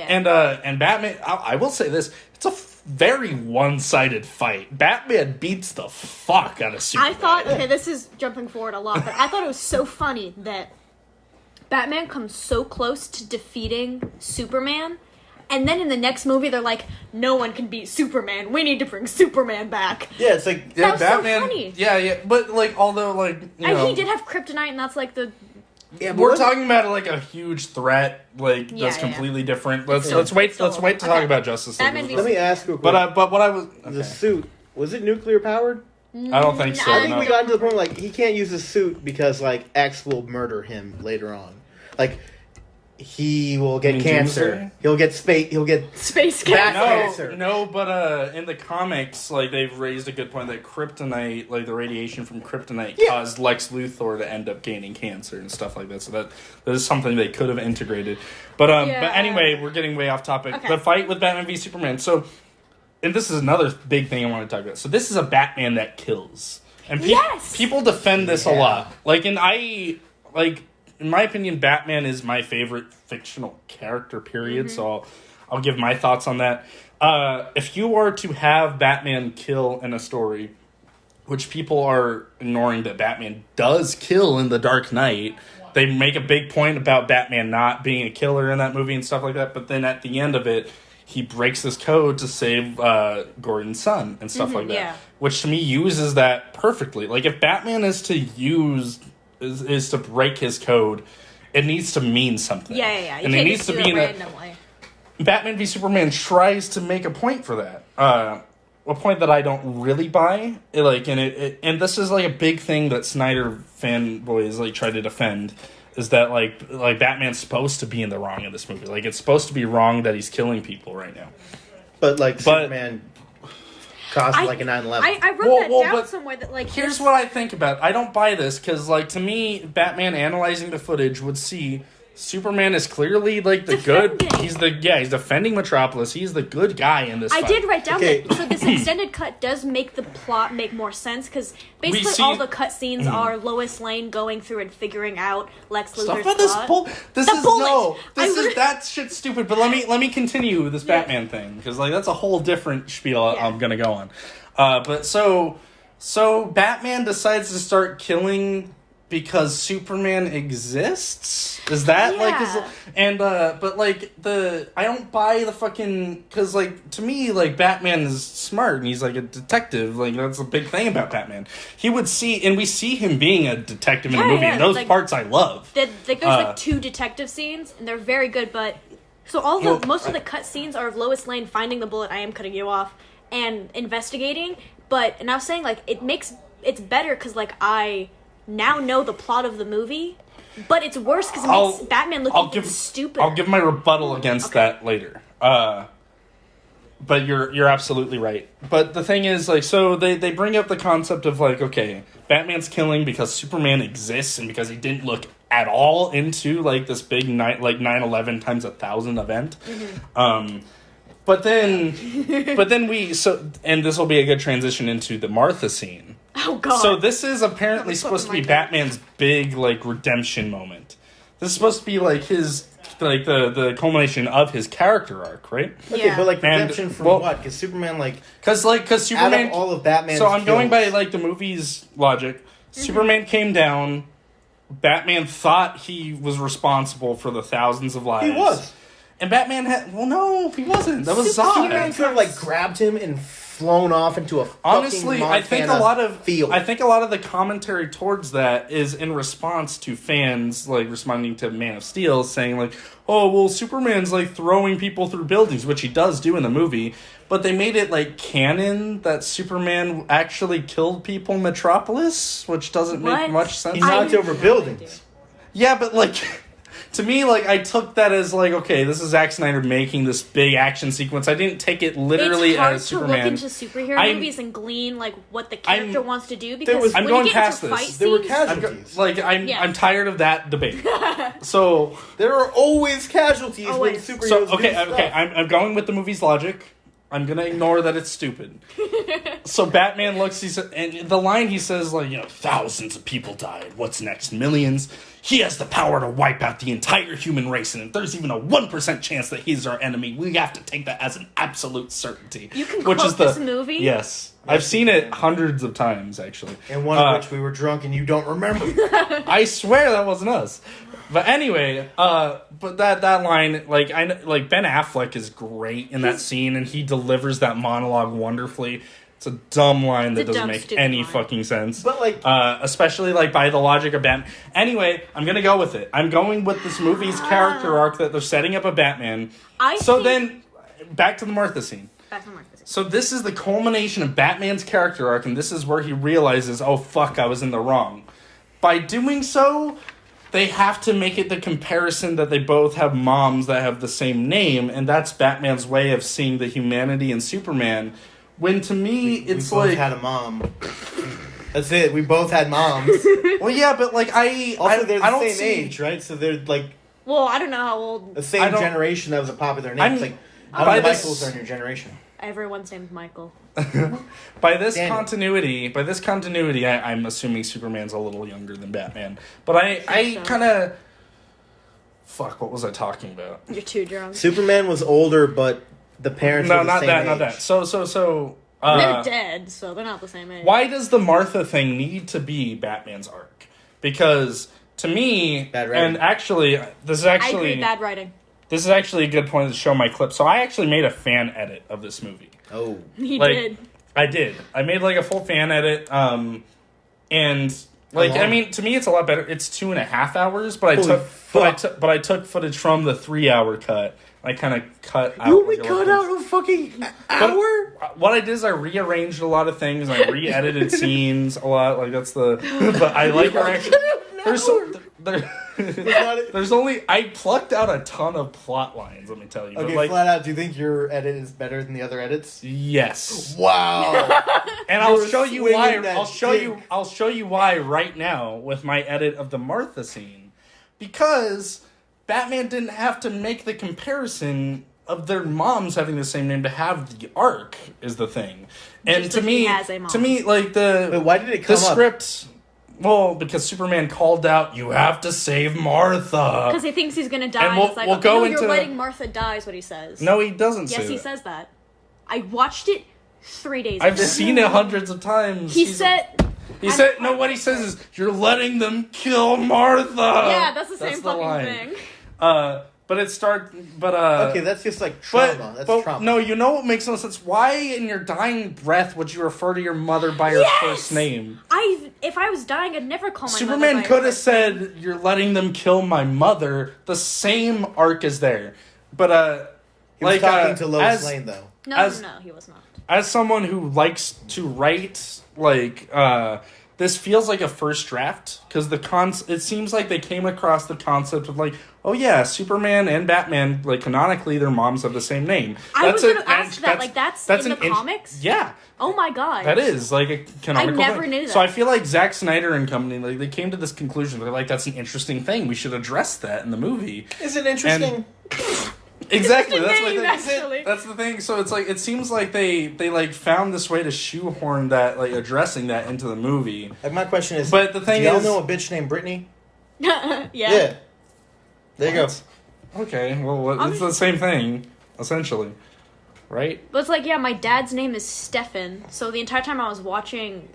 And Batman, I will say this, it's a very one-sided fight. Batman beats the fuck out of Superman. I thought, okay, this is jumping forward a lot, but I thought it was so funny that Batman comes so close to defeating Superman, and then in the next movie they're like, no one can beat Superman. We need to bring Superman back. Yeah, it's like That was so Batman, funny. Yeah, but like, although like, you And know, he did have kryptonite, and that's like the... yeah, but we're what- talking about like a huge threat, like Yeah, that's yeah. completely different. Let's So- wait to okay. talk about Justice League. Batman v Let me ask you a quick. But what I was The suit, was it nuclear powered? I don't think so. I I think no. we got to the point like he can't use the suit because like X will murder him later on. Like he will get mean cancer. Doomsday? He'll get space. He'll get Space Bat- Cat. cancer. No, but in the comics, like they've raised a good point that kryptonite, like the radiation from kryptonite, Yeah. caused Lex Luthor to end up gaining cancer and stuff like that. So that is something they could have integrated. But Yeah. but anyway, we're getting way off topic. Okay. The fight with Batman v Superman. So, and this is another big thing I want to talk about. So this is a Batman that kills, and Yes! people defend this a Yeah. lot. Like, in my opinion, Batman is my favorite fictional character, period. Mm-hmm. So I'll give my thoughts on that. If you are to have Batman kill in a story, which people are ignoring that Batman does kill in The Dark Knight, they make a big point about Batman not being a killer in that movie and stuff like that, but then at the end of it, he breaks this code to save Gordon's son and stuff like that. yeah. Which to me uses that perfectly. Like, if Batman is to is to break his code, it needs to mean something. Yeah. You And it can't needs just to do be it in a randomly. Batman v Superman tries to make a point for that. A point that I don't really buy. And this is like a big thing that Snyder fanboys like try to defend, is that like Batman's supposed to be in the wrong in this movie. Like, it's supposed to be wrong that he's killing people right now. But like Superman caused like a 9/11. I wrote that down but somewhere that like Here's what I think about it. I don't buy this because, like, to me, Batman analyzing the footage would see Superman is clearly like the good. Defending. He's defending Metropolis. He's the good guy in this. I fight. did write down Okay. that. So this extended cut does make the plot make more sense because basically see- all the cutscenes are Lois Lane going through and figuring out Lex Luthor's Stuff about this plot. This The is bullet! no. This I is that shit's stupid. But let me continue with this Batman thing because like that's a whole different spiel Yeah. I'm gonna go on. But so Batman decides to start killing because Superman exists. Is that but like I don't buy the fucking, because like to me like Batman is smart and he's like a detective. Like that's a big thing about Batman. He would see, and we see him being a detective in the movie, and those like, parts I love. There's like two detective scenes and they're very good, but so most of the cut scenes are of Lois Lane finding the bullet. I am cutting you off and investigating. And I was saying like it's better because like I now know the plot of the movie, but it's worse because it makes Batman look stupid. I'll give my rebuttal against that later. But you're absolutely right. But the thing is, like, so they bring up the concept of like, okay, Batman's killing because Superman exists and because he didn't look at all into like this big 9/11 times 1,000 event. Mm-hmm. But then and this will be a good transition into the Martha scene. Oh god. So this is apparently That was supposed to be fucking my Batman's big like redemption moment. This is supposed to be like his like the culmination of his character arc, right? Okay, Yeah. but like And- redemption from well- what? Because Superman like Because out Superman. of all of Batman's So I'm going by kills- like the movie's logic. Superman came down, Batman thought he was responsible for the thousands of lives. He was. And Batman had... Well, no, he wasn't. That was Superman Zod. could have, like, grabbed him and flown off into a fucking Honestly, I think a field. lot of the commentary towards that is in response to fans, like, responding to Man of Steel, saying, like, oh, well, Superman's, like, throwing people through buildings, which he does do in the movie, but they made it, like, canon that Superman actually killed people in Metropolis, which doesn't make much sense. He knocked over buildings. Yeah, but, like... To me, like, I took that as, like, okay, this is Zack Snyder making this big action sequence. I didn't take it literally as Superman. It's hard to look into superhero movies and glean, like, what the character wants to do, because I'm when going you get past into this. fight There were scenes... casualties. I'm tired of that debate. So... There are always casualties when Always. superheroes do Okay, stuff. I'm going with the movie's logic. I'm gonna ignore that it's stupid. So Batman looks, and the line he says, like, you know, thousands of people died. What's next? Millions? He has the power to wipe out the entire human race, and if there's even a 1% chance that he's our enemy, we have to take that as an absolute certainty. You can quote this movie? Yes. I've seen it hundreds of times, actually. And one of which we were drunk and you don't remember. I swear that wasn't us. But anyway, but that line, like, Ben Affleck is great in that scene, and he delivers that monologue wonderfully. It's a dumb line that doesn't make any fucking sense. But, like... especially, like, by the logic of Batman. Anyway, I'm gonna go with it. I'm going with this movie's character arc that they're setting up a Batman. Then, back to the Martha scene. So this is the culmination of Batman's character arc, and this is where he realizes, oh, fuck, I was in the wrong. By doing so... They have to make it the comparison that they both have moms that have the same name, and that's Batman's way of seeing the humanity in Superman. When to me, it's we like... We both had a mom. That's it. We both had moms. Well, yeah, but like Also, they're I the don't same see... age, right? So they're like... Well, I don't know how old... The same generation that was a popular name. It's like, how many Michaels are in your generation? Everyone's named Michael. By this continuity, I'm assuming Superman's a little younger than Batman. But I kind of... Fuck, what was I talking about? You're too drunk. Superman was older, but the parents were the same age. Not that. So... they're dead, so they're not the same age. Why does the Martha thing need to be Batman's arc? Because, to me... And actually, this is actually... I agree, bad writing. This is actually a good point to show my clip. So I actually made a fan edit of this movie. Oh. You did. I did. I made like a full fan edit. And like, I mean, to me it's a lot better. It's 2.5 hours, but I took footage from the 3-hour cut. I kind of cut out. You only cut out a fucking hour? But what I did is I rearranged a lot of things. I re-edited scenes a lot. Like that's the. But I like our action. There's only... I plucked out a ton of plot lines, let me tell you. Okay, but flat out, do you think your edit is better than the other edits? Yes. Wow. And I'll show you why. I'll show you why right now with my edit of the Martha scene. Because Batman didn't have to make the comparison of their moms having the same name to have the arc is the thing. And just to me, like the... Wait, why did it come up? The script... Well, because Superman called out, "You have to save Martha." Because he thinks he's gonna die. And we'll like, go you're letting Martha die is what he says. No, he doesn't say that. Yes, he says that. I watched it 3 days ago. I've seen it hundreds of times. He said, no, what he says is, "You're letting them kill Martha." Yeah, that's the same fucking thing. But it starts. But okay, that's just like trauma. That's trauma. No, you know what makes no sense? Why, in your dying breath, would you refer to your mother by her first name? If I was dying, I'd never call my Superman mother by could her have said, "You're letting them kill my mother." The same arc is there, but he was talking to Lois Lane though. No, he was not. As someone who likes to write, like this feels like a first draft because it seems like they came across the concept of like, oh yeah, Superman and Batman, like canonically, their moms have the same name. I was going to ask that. Like that's in the comics. Yeah. Oh my god. That is like a canonical I never thing. knew that. So I feel like Zack Snyder and company, like they came to this conclusion. They're like, that's an interesting thing. We should address that in the movie. Is it interesting? Exactly. That's my thing. That's the thing. So it's like it seems like they like found this way to shoehorn that, like addressing that into the movie. Like my question is, but the thing do y'all is, know a bitch named Brittany? Yeah. There you go. Okay. Well, it's the same thing essentially, right? But it's like, my dad's name is Stefan. So the entire time I was watching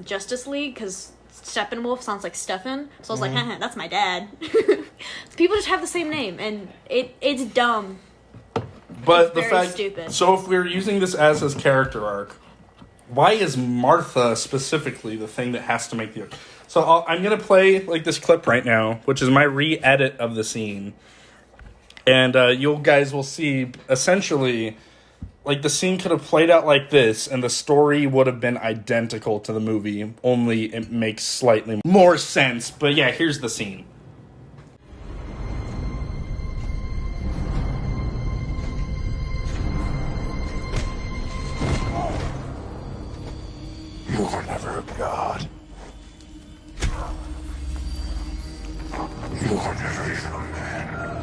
Justice League, because Steppenwolf sounds like Stefan, so I was like, haha, that's my dad. People just have the same name, and it's dumb. But It's the very fact, stupid. so if we're using this as his character arc, why is Martha specifically the thing that has to make the? So I'm gonna play like this clip right now, which is my re-edit of the scene, and you guys will see essentially, like the scene could have played out like this, and the story would have been identical to the movie. Only it makes slightly more sense. But yeah, here's the scene. You were never a god. You were never even a man.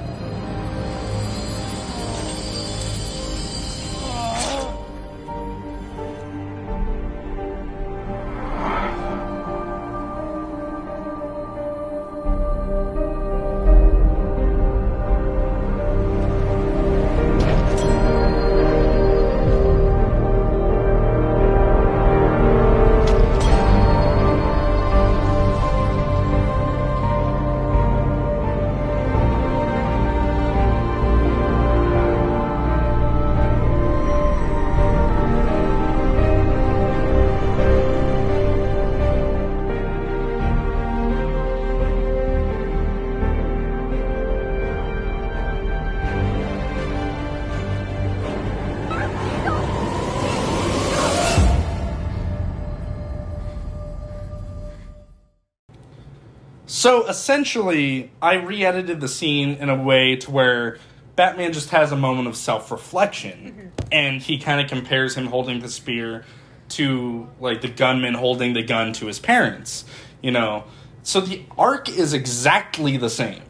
So essentially, I re-edited the scene in a way to where Batman just has a moment of self-reflection, and he kind of compares him holding the spear to like the gunman holding the gun to his parents. You know, so the arc is exactly the same.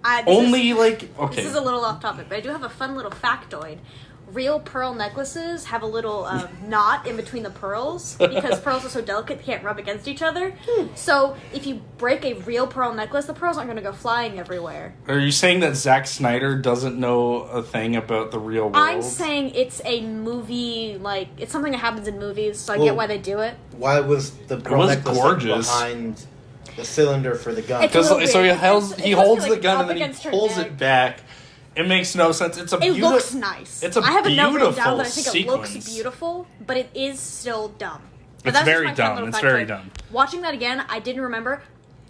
This is a little off topic, but I do have a fun little factoid. Real pearl necklaces have a little knot in between the pearls because pearls are so delicate they can't rub against each other. So if you break a real pearl necklace, the pearls aren't going to go flying everywhere. Are you saying that Zack Snyder doesn't know a thing about the real world? I'm saying it's a movie, like, it's something that happens in movies, so I get why they do it. Why was the pearl was necklace gorgeous. behind the cylinder for the gun? It's a little Because so big. he It's holds supposed to the be, gun like, and then up he against her pulls neck. it back. It makes no sense. It Looks nice. It's a I have a note written down beautiful that I think it looks sequence. beautiful, but it is still dumb. But It's that's just very my fun dumb. little It's factoid. very dumb. Watching that again, I didn't remember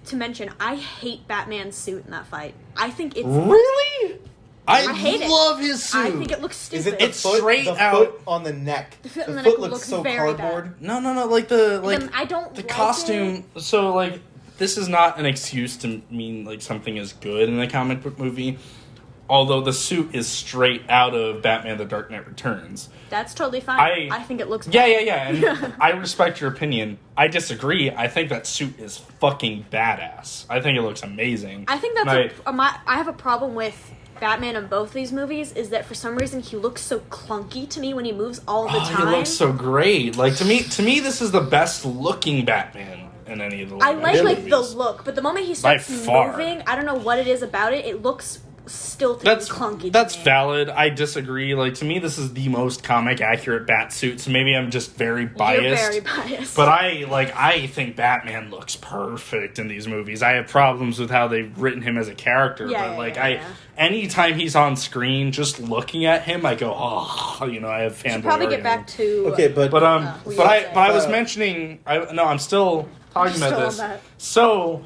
to mention I hate Batman's suit in that fight. I think it's Really? I hate it. love his suit. I think it looks stupid. Is it the It's foot, straight the out- foot on the neck? The foot on the foot neck looks looks so very cardboard. No, like the I don't the like costume. So like this is not an excuse to mean like something is good in a comic book movie. Although the suit is straight out of Batman: The Dark Knight Returns. That's totally fine. I think it looks Yeah. bad. And I respect your opinion. I disagree. I think that suit is fucking badass. I think it looks amazing. I think that's And I have a problem with Batman in both these movies is that for some reason he looks so clunky to me when he moves all the time. He looks so great. Like to me, this is the best looking Batman in any of the. I live-action like the movies. look, but the moment he starts far. moving, I don't know what it is about it. It looks stilted That's and clunky. to That's me. valid. I disagree. Like to me, this is the most comic accurate bat suit. So maybe I'm just very biased. You're very biased. But I think Batman looks perfect in these movies. I have problems with how they've written him as a character. Yeah, but yeah. anytime he's on screen, just looking at him, I go, oh, I have fanboy. Should probably get back to Okay, but But we but were I was saying. mentioning. I'm still talking You're about still on this. that.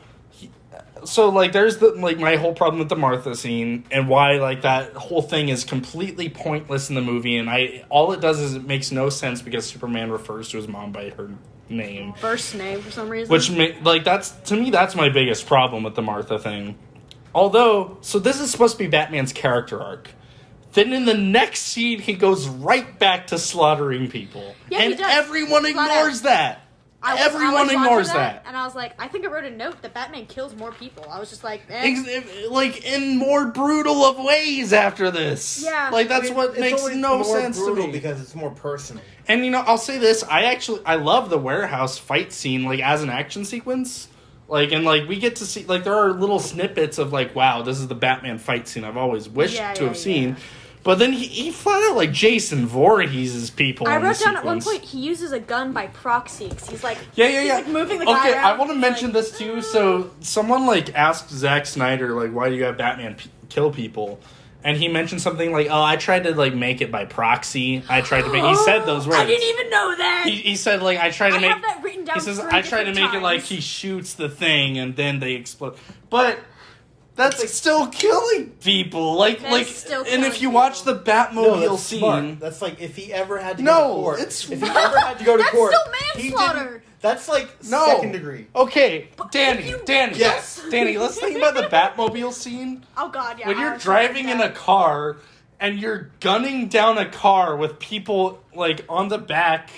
So like there's the like my whole problem with the Martha scene and why like that whole thing is completely pointless in the movie, and all it does is it makes no sense because Superman refers to his mom by her name, first name for some reason. which that's to me that's my biggest problem with the Martha thing. Although, so this is supposed to be Batman's character arc. Then in the next scene, he goes right back to slaughtering people, Yeah, he and does. everyone Flat ignores that. I Everyone was watching ignores that. and I was like, I think I wrote a note that Batman kills more people. I was just like, eh. Like in more brutal of ways after this. Yeah. Like that's what It's makes always no more sense to brutal me. because it's more personal. And I'll say this: I love the warehouse fight scene, like as an action sequence. Like we get to see like there are little snippets of like, wow, this is the Batman fight scene I've always wished to have seen. But then he flat out like Jason Voorhees' people. I in the wrote down at one sequence. point he uses a gun by proxy because he's like Yeah. like moving the guy Okay, around. I want to mention this too. So someone like asked Zack Snyder like, why do you have Batman kill people? And he mentioned something like, "Oh, I tried to like make it by proxy. I tried to make." He said those words. I didn't even know that. He said like, "I tried to I make." have that written down. He says, 3 "I try to different make it like times. he shoots the thing and then they explode." But that's still killing people. Like, still and killing if you watch the people. Batmobile that's scene, smart. That's like if he ever had to No, go to court. it's- if he ever had to go to That's court, still he manslaughter. didn't- That's like no, second degree. Okay, if Danny, you- Yes. Danny. Let's think about the Batmobile scene. Oh god, yeah. When I you're already driving in said a car and you're gunning down a car with people like on the back,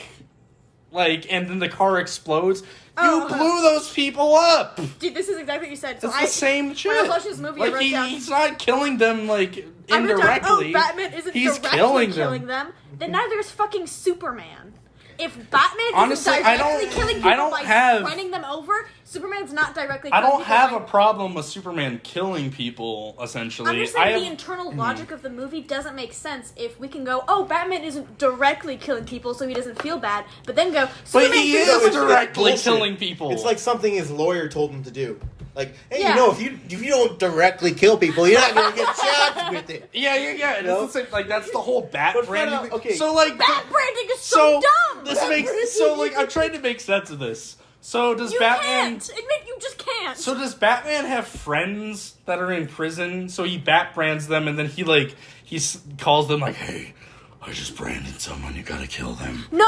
like, and then the car explodes. You blew those people up. that. Dude, this is exactly what you said. So It's the same shit. When I was watching this movie, I like wrote down. he's not killing them like I wrote down, indirectly. Batman isn't He's directly killing them. Then neither is fucking Superman. If Batman Honestly, isn't I directly don't- killing I people don't by have- running them over, Superman's not directly I killing don't people have by... a problem with Superman killing people. Essentially, I'm just I saying have, the internal logic of the movie doesn't make sense if we can go, oh, Batman isn't directly killing people, so he doesn't feel bad, but then go, but Superman he thinks is so much- directly bullshit. killing people. It's like something his lawyer told him to do. Like, hey, Yeah. you know, if you don't directly kill people, you're not gonna get charged with it. yeah. And know? it's the same, like that's the whole bat But branding. Fred, thing. okay. So like, Bat branding is so dumb! This makes so like I'm trying to make sense of this. So does You Batman? can't! Admit you just can't! So does Batman have friends that are in prison? So he bat brands them, and then he calls them like, "Hey, I just branded someone. You gotta kill them." No.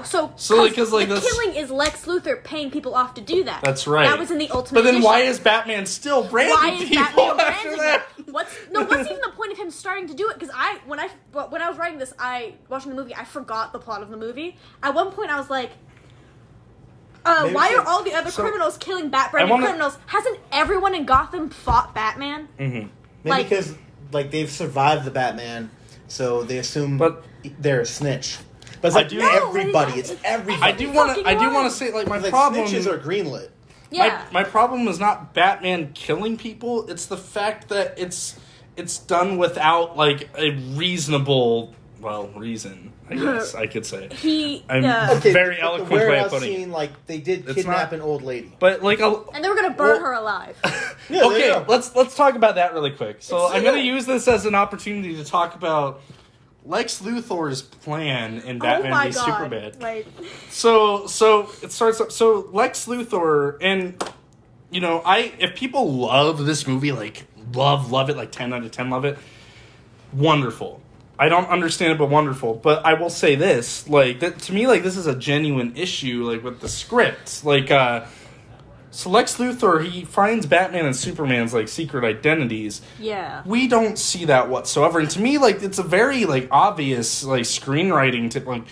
So like, 'cause, like, the that's- killing is Lex Luthor paying people off to do that. That's right. That was in the Ultimate But then why Edition. is Batman still branding Why is people Batman after branding that? it? What's even the point of him starting to do it? Because when I was writing this, watching the movie, I forgot the plot of the movie. At one point, I was like, Maybe why so- are all the other so- criminals killing Bat-branded I wanna- criminals? Hasn't everyone in Gotham fought Batman? Mm-hmm. Maybe Like- because like they've survived the Batman, so they assume But- they're a snitch. But it's I like do- everybody. No, It's it's- everybody. I do want fucking to right. say like my It's like problem. snitches are greenlit. Yeah. My problem is not Batman killing people. It's the fact that it's done without like a reasonable reason. I guess I could say. I'm Okay, very but eloquent the way of warehouse putting it. scene, like they did It's kidnap not- an old lady. But like and they were gonna burn Well- her alive. Yeah, there you okay, go. let's talk about that really quick. So It's- I'm going to use this as an opportunity to talk about Lex Luthor's plan in Oh Batman my v god! Superman. Like, So it starts up. So Lex Luthor, and you know, if people love this movie, like love it, like 10 out of 10, love it. Wonderful. I don't understand it, but wonderful. But I will say this, like that to me, like this is a genuine issue, like with the script, like. So Lex Luthor, he finds Batman and Superman's like secret identities. yeah. We don't see that whatsoever, and to me, like it's a very like obvious like screenwriting tip, like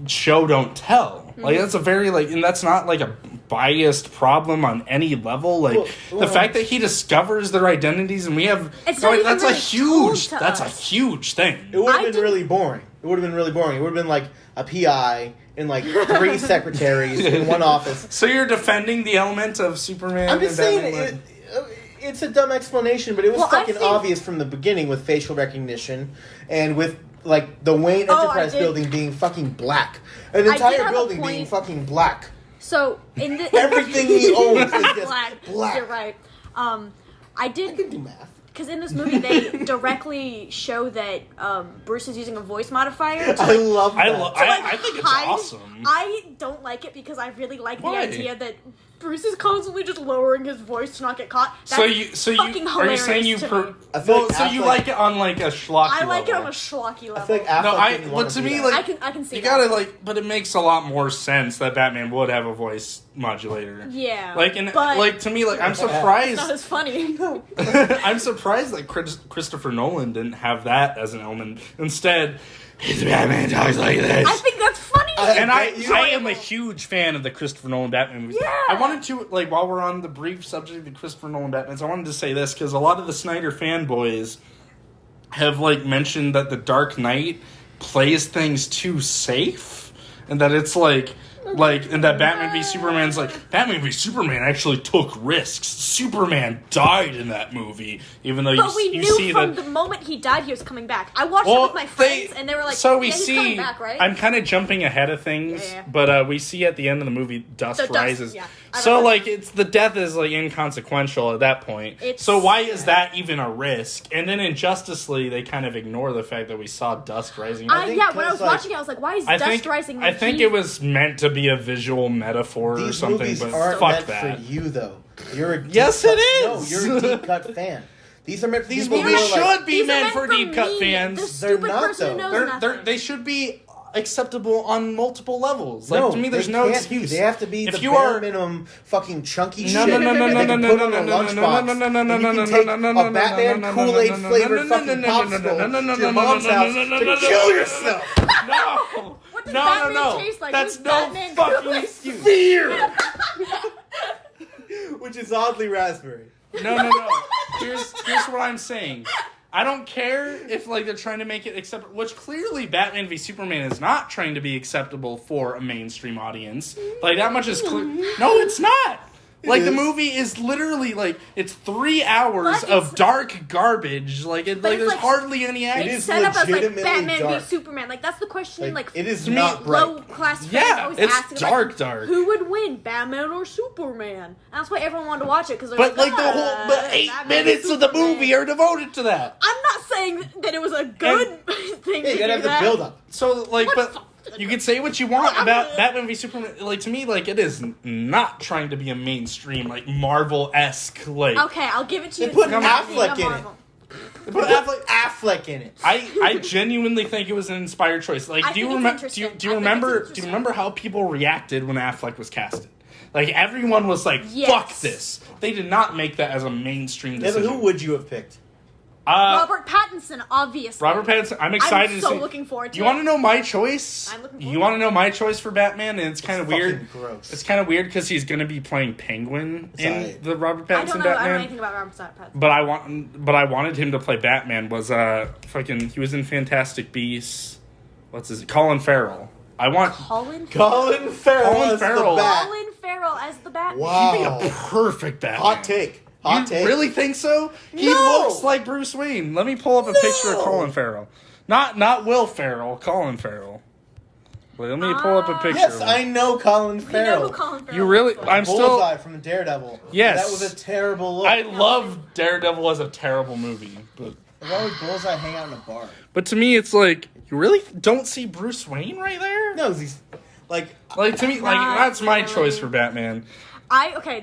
show don't tell. Like that's a very like, and that's not like a biased problem on any level. Like Well, the fact that he discovers their identities, and we have It's not even that's really a huge told to that's us. a huge thing. It would I have been didn't- really boring. It would have been really boring. It would have been like a PI and like 3 secretaries in one office. So you're defending the element of Superman? I'm just and saying Batman, it's a dumb explanation, but it was Well, I fucking think- obvious from the beginning with facial recognition and with like the Wayne Oh, I Enterprise did- building being fucking black. An did entire have a building point- being fucking black. So in the Everything he owns is just black. You're right. I I can do did math. because in this movie they directly show that Bruce is using a voice modifier. To, I love that. I think it's hide. awesome. I don't like it because I really like Why? the idea that Bruce is constantly just lowering his voice to not get caught. That's So fucking you are you saying you hilarious to me. I feel like so you Affleck- like it on like a schlocky I like it level. on a schlocky level. I feel like Affleck No, didn't but want to do me, that. like I can see you that. gotta like, but it makes a lot more sense that Batman would have a voice modulator. Yeah, Like and but like to me, like I'm it's surprised. not as funny. I'm surprised that Christopher Nolan didn't have that as an element. Instead, his Batman talks like this. I think that's funny. And I You- am a huge fan of the Christopher Nolan Batman movies. Yeah. I wanted to, like, while we're on the brief subject of the Christopher Nolan Batmans, I wanted to say this, because a lot of the Snyder fanboys have, like, mentioned that The Dark Knight plays things too safe, and that it's, like, Like, and that Batman v Superman's like, Batman v Superman actually took risks. Superman died in that movie, even though But we you knew see from that. the moment he died, he was coming back. I watched it with my friends, and they were like, so we yeah, he's see. coming back, right? I'm kind of jumping ahead of things, Yeah. but we see at the end of the movie dust The dust, rises. yeah. I So remember. like, it's the death is like inconsequential at that point. So why is that even a risk? And then in Justice League, they kind of ignore the fact that we saw dust rising. Yeah, when I was like, watching it, I was like, why is dust rising? I think it was meant to be a visual metaphor or These something, movies but aren't fuck meant that. for you, though. You're a deep Yes, cut, it is! No, you're a deep cut fan. These are meant for These people movies who are like, should be These are meant for deep cut me, fans. The They're stupid not, person who though. knows They nothing. should be acceptable on multiple levels. Like, to me, there's they no can't excuse. be. They have to be If the you bare are- minimum fucking chunky No, shit. no, no, no, that no, they no, can no, put no, on a no, no, lunchbox. no, no, no, And no, you no, can no, take no, no, a no, no, Batman no, no, Kool-Aid no, no, flavored no, fucking no, no, no, no, popsicle no, no, no, to your no, mom's no, no, house no, no, to no, kill no. yourself. No! What does No, Batman no, no. taste like? That's Who's no Batman fucking Kool-Aid? excuse. Fear! Which is oddly raspberry. No, no, no. Here's what I'm saying. I don't care if like they're trying to make it acceptable, which clearly Batman v Superman is not trying to be acceptable for a mainstream audience. Like that much is clear. No, it's not. Like the is. movie is literally like it's 3 hours But of it's- dark garbage. Like But like it's there's like- hardly any It action. is It's set up as like legitimately Batman dark. v Superman. Like that's the question. Like it is to me, not bright. low class fans Yeah, always it's ask, dark, like, dark. Who would win, Batman or Superman? And that's why everyone wanted to watch it because they're But like the "Ah, whole the 8 Batman minutes of the Superman." movie are devoted to that. I'm not saying that it was a good thing Yeah, to you gotta do have the that. build up. So like, What but the fuck? you can say what you want I'm about gonna- Batman v Superman. Like to me, like it is not trying to be a mainstream like Marvel-esque like. Okay, I'll give it to you. They put It's not being Affleck a in it. Marvel. But Affleck in it. I genuinely think it was an inspired choice. Like, I do you think it's remember? interesting. Do you I think remember? it's Do you interesting. remember how people reacted when Affleck was casted? Like everyone was like, Yes. "Fuck this!" They did not make that as a mainstream Yeah, but decision. who would you have picked? Robert Pattinson, obviously. Robert Pattinson. I'm excited I'm to so see. looking forward to You it. want to know my choice? I'm looking You forward want to to know my choice for Batman? And it's kind of weird. Fucking gross. It's kind of weird because he's going to be playing Penguin in Alright. the Robert I Pattinson don't know. I don't know Batman. anything about Robert Pattinson. But I wanted him to play Batman. Was fucking he was in Fantastic Beasts. What's his Colin Farrell. I want Colin Colin Farrell Colin as Farrell. the Bat. Colin Farrell as the Batman. he'd be a Wow. perfect Batman. Hot take. Hot You take. really think so? He No. looks like Bruce Wayne. Let me pull up a picture of Colin Farrell. Not Will Ferrell, Colin Farrell. Wait, let me pull up a picture. Yes, of him. I know Colin You know Farrell. who Colin Farrell You really? is. I'm still. Bullseye from Daredevil. Yes. That was a terrible look. I love Daredevil as a terrible movie, Why would Bullseye hang out in a bar? but to me, it's like you really don't see Bruce Wayne right there. No, he's like Like to me, like Not that's my really. choice for Batman.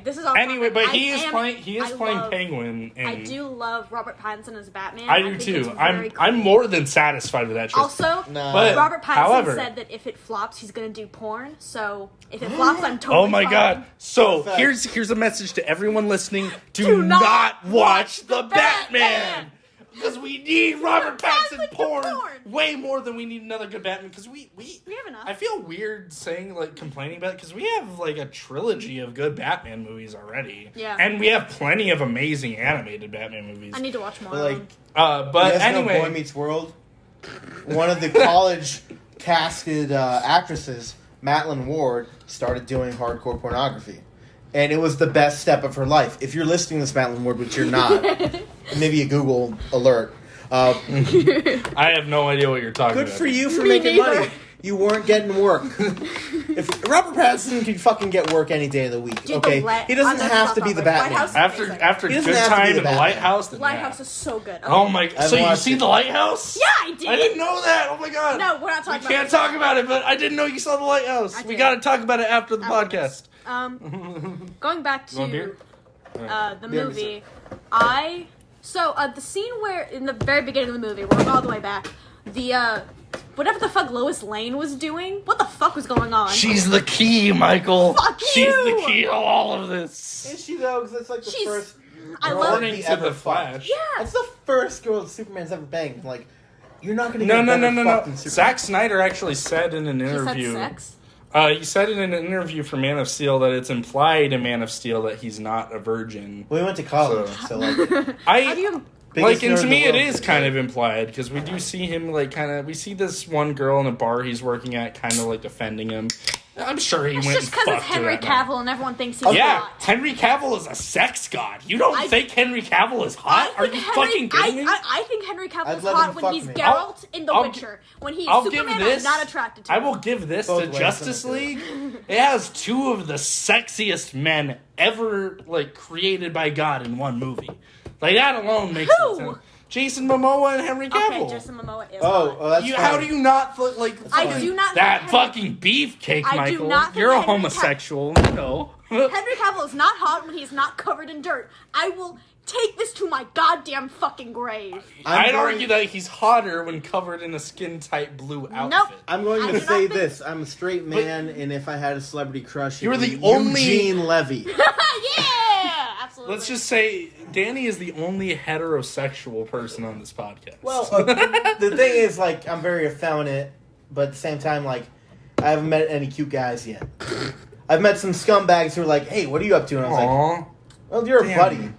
This is all Anyway, but I he is am- playing. He is I playing love- Penguin. And I do love Robert Pattinson as Batman. I do think too. it's very I'm cool. more than satisfied with that choice. Also, Nah. But- Robert Pattinson however- said that if it flops, he's gonna do porn. So if it flops, I'm totally Oh my fine. god. So Fact. here's a message to everyone listening. Do Do not not watch the the Batman. Batman. Because we need Robert Pattinson Pattinson porn porn. way more than we need another good Batman. Because we have enough. I feel weird saying like complaining about it because we have like a trilogy of good Batman movies already. Yeah. And we have plenty of amazing animated Batman movies. I need to watch more. like of them. But you guys know anyway, Boy Meets World. One of the college casted actresses, Madeline Ward, started doing hardcore pornography. And it was the best step of her life. If you're listening to this, Madeline Ward, which you're not, maybe a Google alert. I have no idea what you're talking Good about. for you for Me making neither. money. You weren't getting work. If Robert Pattinson can fucking get work any day of the week, Dude, okay? the Light- He doesn't I'm gonna have stop to be on the Light- Batman. Lighthouse- After Amazing. after He Good doesn't have to be Time the in the Batman. Lighthouse. Then Lighthouse yeah. is so good. Oh my! I've So you watched see it. the Lighthouse? Yeah, I did. I didn't know that. Oh my god! No, we're not We talking about can't it. talk about it, but I didn't know you saw the Lighthouse. I We did. got to talk about it after the Afterwards. podcast. Going back You want beer? to the Beer, movie, the scene where in the very beginning of the movie, we're going all the way back. The whatever the fuck Lois Lane was doing, what the fuck was going on? She's the key, Michael. Fuck She's you! the key to all of this. Is she though? Because it's like the She's- first. I girl love- According he to ever the fucked. Flash. Yeah. That's the first girl that Superman's ever banged. Like, you're not gonna get No, a no, better no, fuck no. than Superman. Zack Snyder actually said in an He said interview. sex. He said in an interview for Man of Steel that it's implied in Man of Steel that he's not a virgin. We went to college, so like, How do you? biggest Like, and nerd to in me, the it world. is kind of implied because we do see him like kind of. We see this one girl in a bar he's working at, kind of like defending him, I'm sure he It's went just because and it's fucked her Henry that night. Cavill and everyone thinks he's Yeah, hot. Henry Cavill is a sex god. You don't think Henry Cavill is hot? Are you fucking kidding me? I think Henry Cavill I'd is let hot him when fuck he's me. Geralt in The I'll Witcher. When he's I'll give Superman, this. I'm not attracted to I him. will give this Both to ways, Justice I'm gonna League. It has two of the sexiest men ever, like, created by God in one movie. Like, that alone makes Who? it. Jason Momoa and Henry Cavill. Okay, Jason Momoa is Oh, hot. that's How fine. do you not look like I do not that think fucking beefcake, I do Michael? not think You're a Henry homosexual. No. Henry Cavill is not hot when he's not covered in dirt. I will take this to my goddamn fucking grave. I'd going- argue that he's hotter when covered in a skin-tight blue outfit. Nope. I'm going I to do not say think- this. I'm a straight man, and if I had a celebrity crush, You're it'd the be only- Eugene Levy. Yeah, absolutely. Let's just say Danny is the only heterosexual person on this podcast. Well, the thing is, like, I'm very effeminate, but at the same time, like, I haven't met any cute guys yet. I've met some scumbags who are like, "Hey, what are you up to?" And I was like, Aww. "Well, you're Damn. a buddy.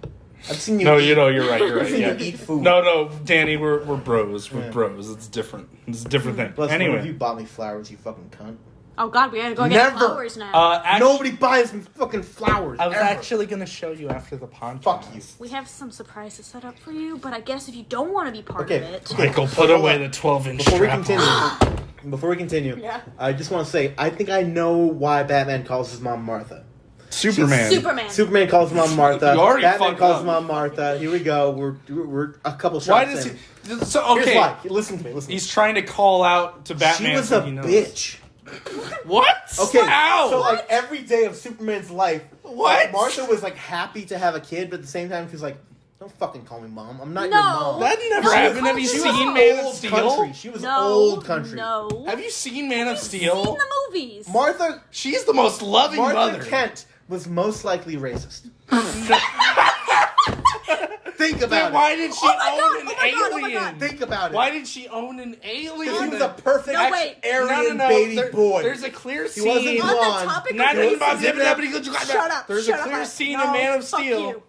I've seen you. No, eat. you know, you're right. You're I've right. seen Yeah. you eat food. No, Danny, we're bros. We're Yeah. bros. It's different. It's a different thing. Plus, when have you Anyway, bought me flowers, you fucking cunt? Oh god, we gotta go get Never. flowers now. Nobody buys me fucking flowers. I was ever. actually gonna show you after the podcast. Fuck you. We have some surprises set up for you, but I guess if you don't want to be part Okay. of it, Michael, put Hold away on. the 12-inch Before we strap. continue, Yeah. I just want to say I think I know why Batman calls his mom Martha. Superman. Superman calls his mom Martha. You already Batman fucked calls up. his mom Martha. Here we go. We're a couple shots Why does in. he? So Here's okay, why. Listen to me. Listen. he's trying to call out to to me. Batman. She was so a he knows. bitch. What? Okay. Ow. So like every day of Superman's life, What? Martha was like happy to have a kid, but at the same time she was like, "Don't fucking call me mom. I'm not No. your mom." That never No, happened. Have you she She was seen was Man of old Steel? country. She was no, old country. No. Have you seen Man of Seen Steel? the movies. Martha She's the most loving Martha mother. Kent was most likely racist. Think about Then why did she Oh my own God, an oh my God, oh my alien? God. it. Think about it. Why did she own an alien? He was a perfect No, wait. Aryan baby boy. There's a clear He wasn't scene. On the blonde. topic Not of in racism, Bob shut up. There's shut a clear up. scene No, in Man of fuck Steel. you.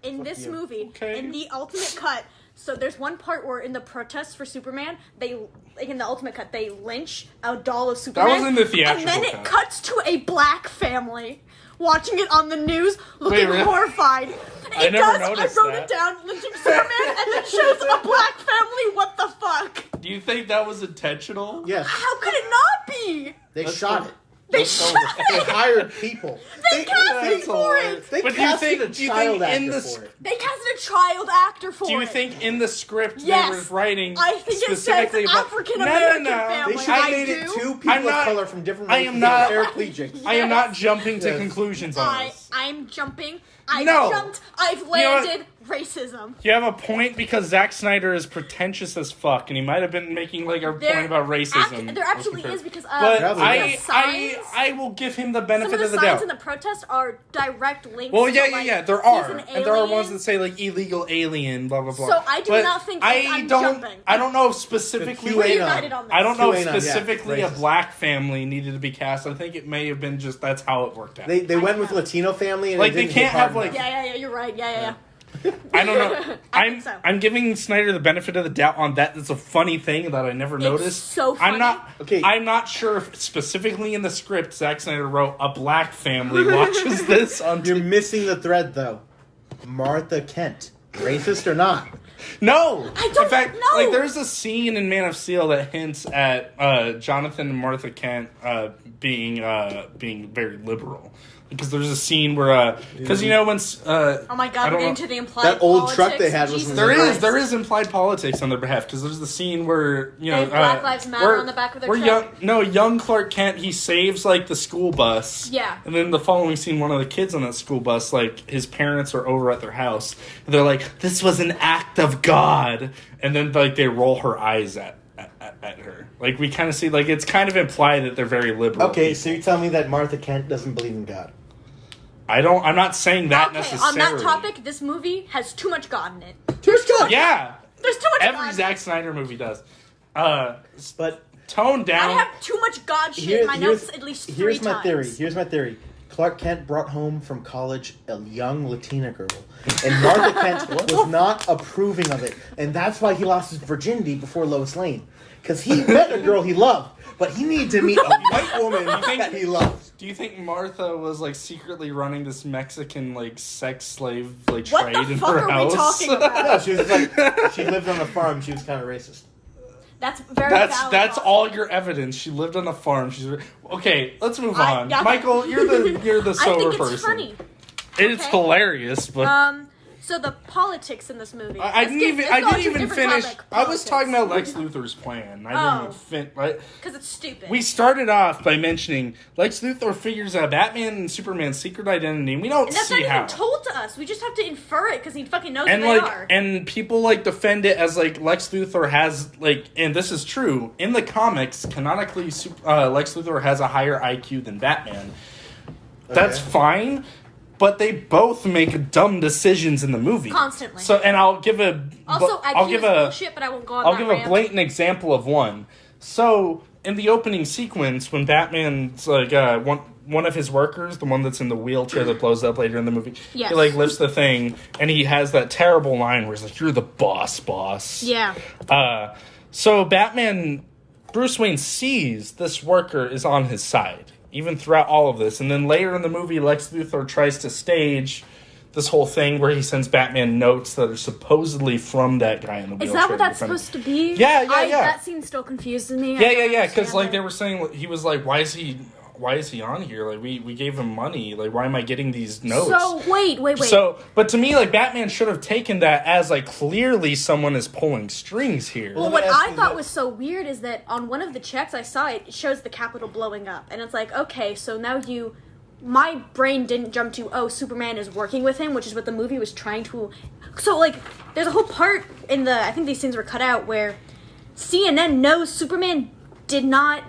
In this you. movie, Okay. in the ultimate cut, so there's one part where in the protests for Superman, they like in the ultimate cut they lynch a doll of Superman. was in the theatrical and then it cut. cuts to a black family watching it on the news, looking Wait, really? horrified. I never I noticed wrote that. it down, lynching Superman, and then shows a black family. What the fuck? Do you think that was intentional? Yes, How could it not be? they That's shot so- it. They That's so- shot They it. hired people. They casted for it. They But do you casted think- a do you child think in actor the for it. They casted a child actor for it. Do you think in the script Yes. they were writing I think it says specifically about African-American No. family. They should have I made it do. two people I'm not- of color from different I races am not- that are paraplegics. I am not Yes. jumping to Yes. conclusions on this. I'm jumping. I've No. jumped. I've know what? landed. Racism. You have a point because Zack Snyder is pretentious as fuck, and he might have been making like a point about racism. There actually is because But Probably I, is. I will give him the some benefit of of the the signs doubt. in the protest are direct links. Well, to, yeah, like, there he's are, an and there are alien. ones that say like illegal alien, blah blah blah. So I do But not think I I'm don't. jumping. I don't know specifically. The We're QAnon. united on this. I don't know if QAnon, yeah, specifically a racist. black family needed to be cast. I think it may have been just that's how it worked out. They went with Latino family and Like, it they didn't can't hit hard have, like- enough. Yeah, you're right. Yeah. I don't know. I think so. I'm giving Snyder the benefit of the doubt on that. It's a funny thing that I never noticed. so funny. I'm not Okay. I'm not sure if specifically in the script Zack Snyder wrote a black family watches this on You're TV. missing the thread though. Martha Kent, racist or not? No, I don't In fact, know. like there's a scene in Man of Steel that hints at Jonathan and Martha Kent being very liberal. Because there's a scene where, because you know when, Oh my I god, don't we're know. into the implied That old politics. truck they had was Jesus in Christ. There is implied politics on their behalf because there's the scene where They have Black Lives Matter where- on the back of their where truck. young Clark Kent, he saves like the school bus. Yeah. And then the following scene, one of the kids on that school bus, like his parents are over at their house, and they're like, "This was an act of God," and then like they roll her eyes at her. Like we kind of see, like it's kind of implied that they're very liberal. Okay, people. so you tell me that Martha Kent doesn't believe in God. I'm not saying that Okay, necessarily. on that topic, this movie has too much God in it. There's God. Yeah. There's too much Every God. Zack Snyder movie does. But Tone down. I have too much God shit in my notes at least 3 here's my times. theory. Here's my theory. Clark Kent brought home from college a young Latina girl. And Martha Kent was not approving of it. And that's why he lost his virginity before Lois Lane. Because he met a girl he loved, but he needed to meet a white woman that he loved. Do you think Martha was like secretly running this Mexican like sex slave like What trade the in fuck her are house? we talking about? No, she was like, she lived on a farm. She was kind of racist. That's very That's valid that's also. all your evidence. She lived on a farm. She's okay. Let's move on. yeah. Michael, you're the I sober think it's person. funny. It's Okay. hilarious, but So the politics in this movie. I didn't even finish. I was talking about Lex Luthor's plan. I didn't even right? Because it's stupid. We started off by mentioning Lex Luthor figures out Batman and Superman's secret identity, and we don't and that's see not how. even told to us. We just have to infer it because he fucking knows And who they like, are. and people like defend it as like Lex Luthor has like, and this is true in the comics. Canonically, Lex Luthor has a higher IQ than Batman. That's fine, but they both make dumb decisions in the movie Constantly. So, and I'll give a Also, I'll give a bullshit, but I won't go on I'll that give rant. a blatant example of one. So in the opening sequence, when Batman's like one of his workers, the one that's in the wheelchair that blows up later in the movie, Yes. he like lifts the thing, and he has that terrible line where he's like, "You're the boss." Yeah. So Batman, Bruce Wayne sees this worker is on his side, even throughout all of this. And then later in the movie, Lex Luthor tries to stage this whole thing where he sends Batman notes that are supposedly from that guy in the wheelchair. Is that what that's supposed to be? Yeah. That scene still confuses me. Yeah. Because like they were saying, he was like, why is he on here? Like we gave him money. Like why am I getting these notes? So wait. So, but to me, like Batman should have taken that as like clearly someone is pulling strings here. Well, what I thought was so weird is that on one of the checks I saw, it shows the Capitol blowing up, and it's like, okay, so now my brain didn't jump to, oh, Superman is working with him, which is what the movie was trying to. So like, there's a whole part in the, I think these scenes were cut out where CNN knows Superman did not.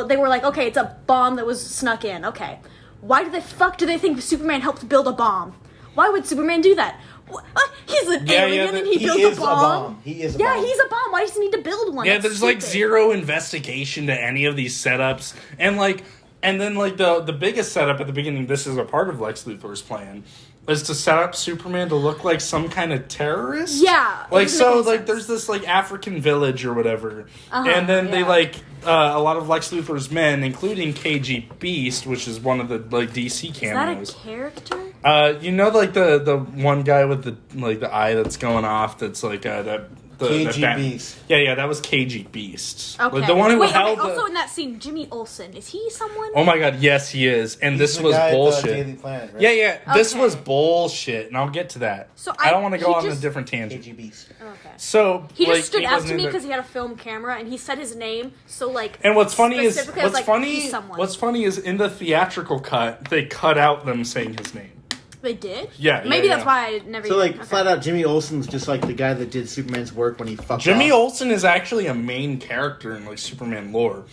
They were like, okay, it's a bomb that was snuck in. Okay, why the fuck do they think Superman helped build a bomb? Why would Superman do that? He's an alien and he built a bomb. He is a bomb. Yeah, he's a bomb. Why does he need to build one? Yeah, That's there's like stupid. zero investigation to any of these setups, and then the biggest setup at the beginning. This is a part of Lex Luthor's plan. Is to set up Superman to look like some kind of terrorist. Yeah, it like doesn't so, make any like sense. there's this like African village or whatever, and then they yeah. like a lot of Lex Luthor's men, including KG Beast, which is one of the like DC Is cameos. that a character? You know, like the one guy with the eye that's going off. That's like that. KG Beast. Yeah, that was KG Beast. Okay. Like, the one who Wait, held okay, also the. in that scene, Jimmy Olsen. Is he someone? Oh my god, yes, he is, and He's this the was guy at the bullshit. Daily Planet, right? Yeah, this Okay. was bullshit, and I'll get to that. So I don't want to go he on a just- different tangent. KG Beast. Okay. So He like, just stood out wasn't to me in the- because he had a film camera and he said his name. So like. And what's funny is specifically, I was like, he's someone. what's funny is in the theatrical cut they cut out them saying his name. They did? Yeah, Maybe yeah. that's why I never. So, like, okay. flat out, Jimmy Olsen's just like the guy that did Superman's work when he fucked Jimmy off. Olsen is actually a main character in like Superman lore.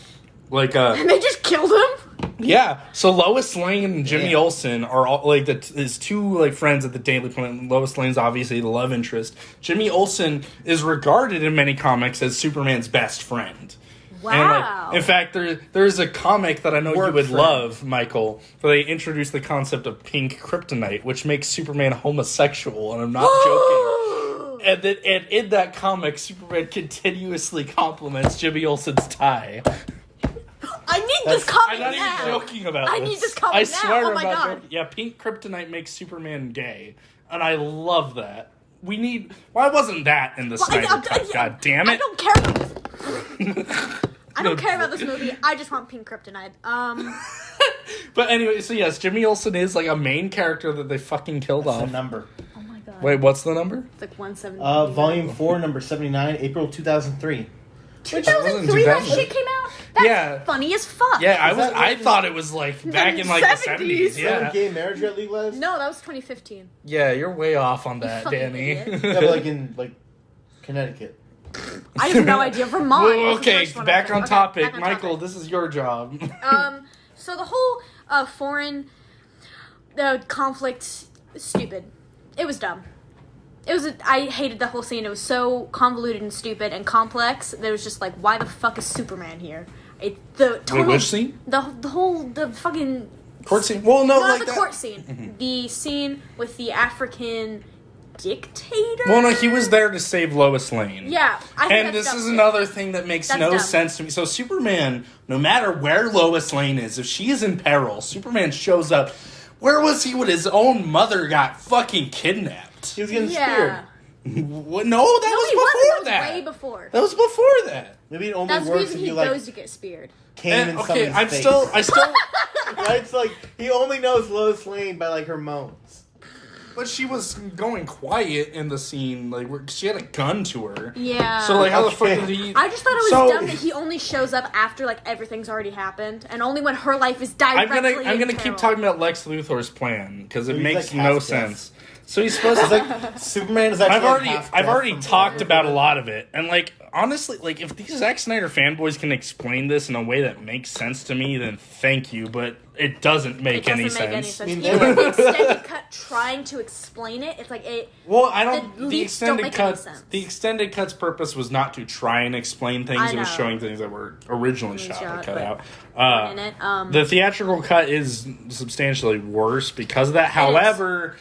Like And they just killed him. yeah, so Lois Lane and Jimmy Damn. Olsen are all like his two like friends at the Daily Planet. Lois Lane's obviously the love interest. Jimmy Olsen is regarded in many comics as Superman's best friend. Wow. And, like, in fact, there's a comic that I know Work you would friend. love, Michael, where they introduce the concept of pink kryptonite, which makes Superman homosexual, and I'm not joking. And in that comic, Superman continuously compliments Jimmy Olsen's tie. I need this comic I'm not now. even joking about I this. need this comic I now. swear Oh I'm my not God. joking. Yeah, pink kryptonite makes Superman gay, and I love that. We need. Why wasn't that in the Snyder Cut? God damn I it! don't care about I don't care about this movie. I just want pink kryptonite. But anyway, so yes, Jimmy Olsen is like a main character that they fucking killed That's the off. number. Oh my god. Wait, what's the number? It's like 170. Volume 4, number 79, April 2003. 2003 that shit came out? That's Yeah. funny as fuck. Yeah, that I what- thought it was like back in like the 70s. Is that when Yeah, gay marriage got legalized? No, that was 2015. yeah, you're way off on that, fucking Danny. idiot. Yeah, but like in like Connecticut. I have no idea. Vermont. Well, was the okay, first one I back heard. on Okay, topic. back on Michael, topic. this is your job. So the whole foreign conflict, stupid. It was dumb. I hated the whole scene. It was so convoluted and stupid and complex. There was just like, why the fuck is Superman here? The total, which scene? The fucking Court scene? Well, no, Not like the that. court scene. The scene with the African dictator. Well, no, he was there to save Lois Lane. Yeah, I think And that's this dumb is too. another thing that makes That's no dumb. sense to me. So Superman, no matter where Lois Lane is, if she is in peril, Superman shows up. Where was he when his own mother got fucking kidnapped? He was getting Yeah. What? No, that No, was he before wasn't. that. That was way before. That was before that. Maybe it only That's the works reason if he you like goes to get speared. came And, in okay, someone's face. I still, Right? It's like he only knows Lois Lane by like her moans. but she was going quiet in the scene, like where she had a gun to her. Yeah. So like, how the Okay. fuck did he? I just thought it was So- dumb that he only shows up after like everything's already happened, and only when her life is directly. I'm gonna in keep peril. talking about Lex Luthor's plan because it He's, makes like, no half sense. So he's supposed It's to. like Superman is actually I've already talked about a lot of it, and like honestly, like if these Zack Snyder fanboys can explain this in a way that makes sense to me, then thank you. But it doesn't make It any doesn't make any sense. sense. I mean, Even the extended cut trying to explain it, it's like it. Well, I don't. The The leaps don't extended make any cut. sense. The extended cut's purpose was not to try and explain things. I It was know. showing things that were originally shot and cut out. In it, The theatrical cut is substantially worse because of that. However,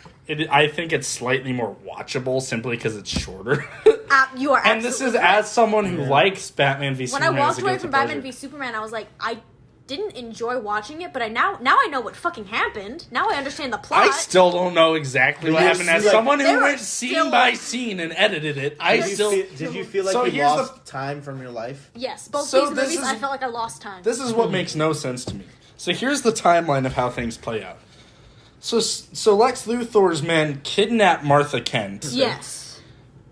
I think it's slightly more watchable simply because it's shorter. you are. And this is absolutely correct. as someone who likes Batman v When Superman. I walked as a away guilty from Batman pleasure. v Superman, I was like, I didn't enjoy watching it, but now I know what fucking happened. Now I understand the plot. I still don't know exactly what Did you happened. As see, like- someone who There went are scene still- by scene and edited it, I still. Did you feel like So you here's lost time from your life? Yes, both So these this movies, is- I felt like I lost time. This is what makes no sense to me. So here's the timeline of how things play out. So Lex Luthor's men kidnap Martha Kent. Yes.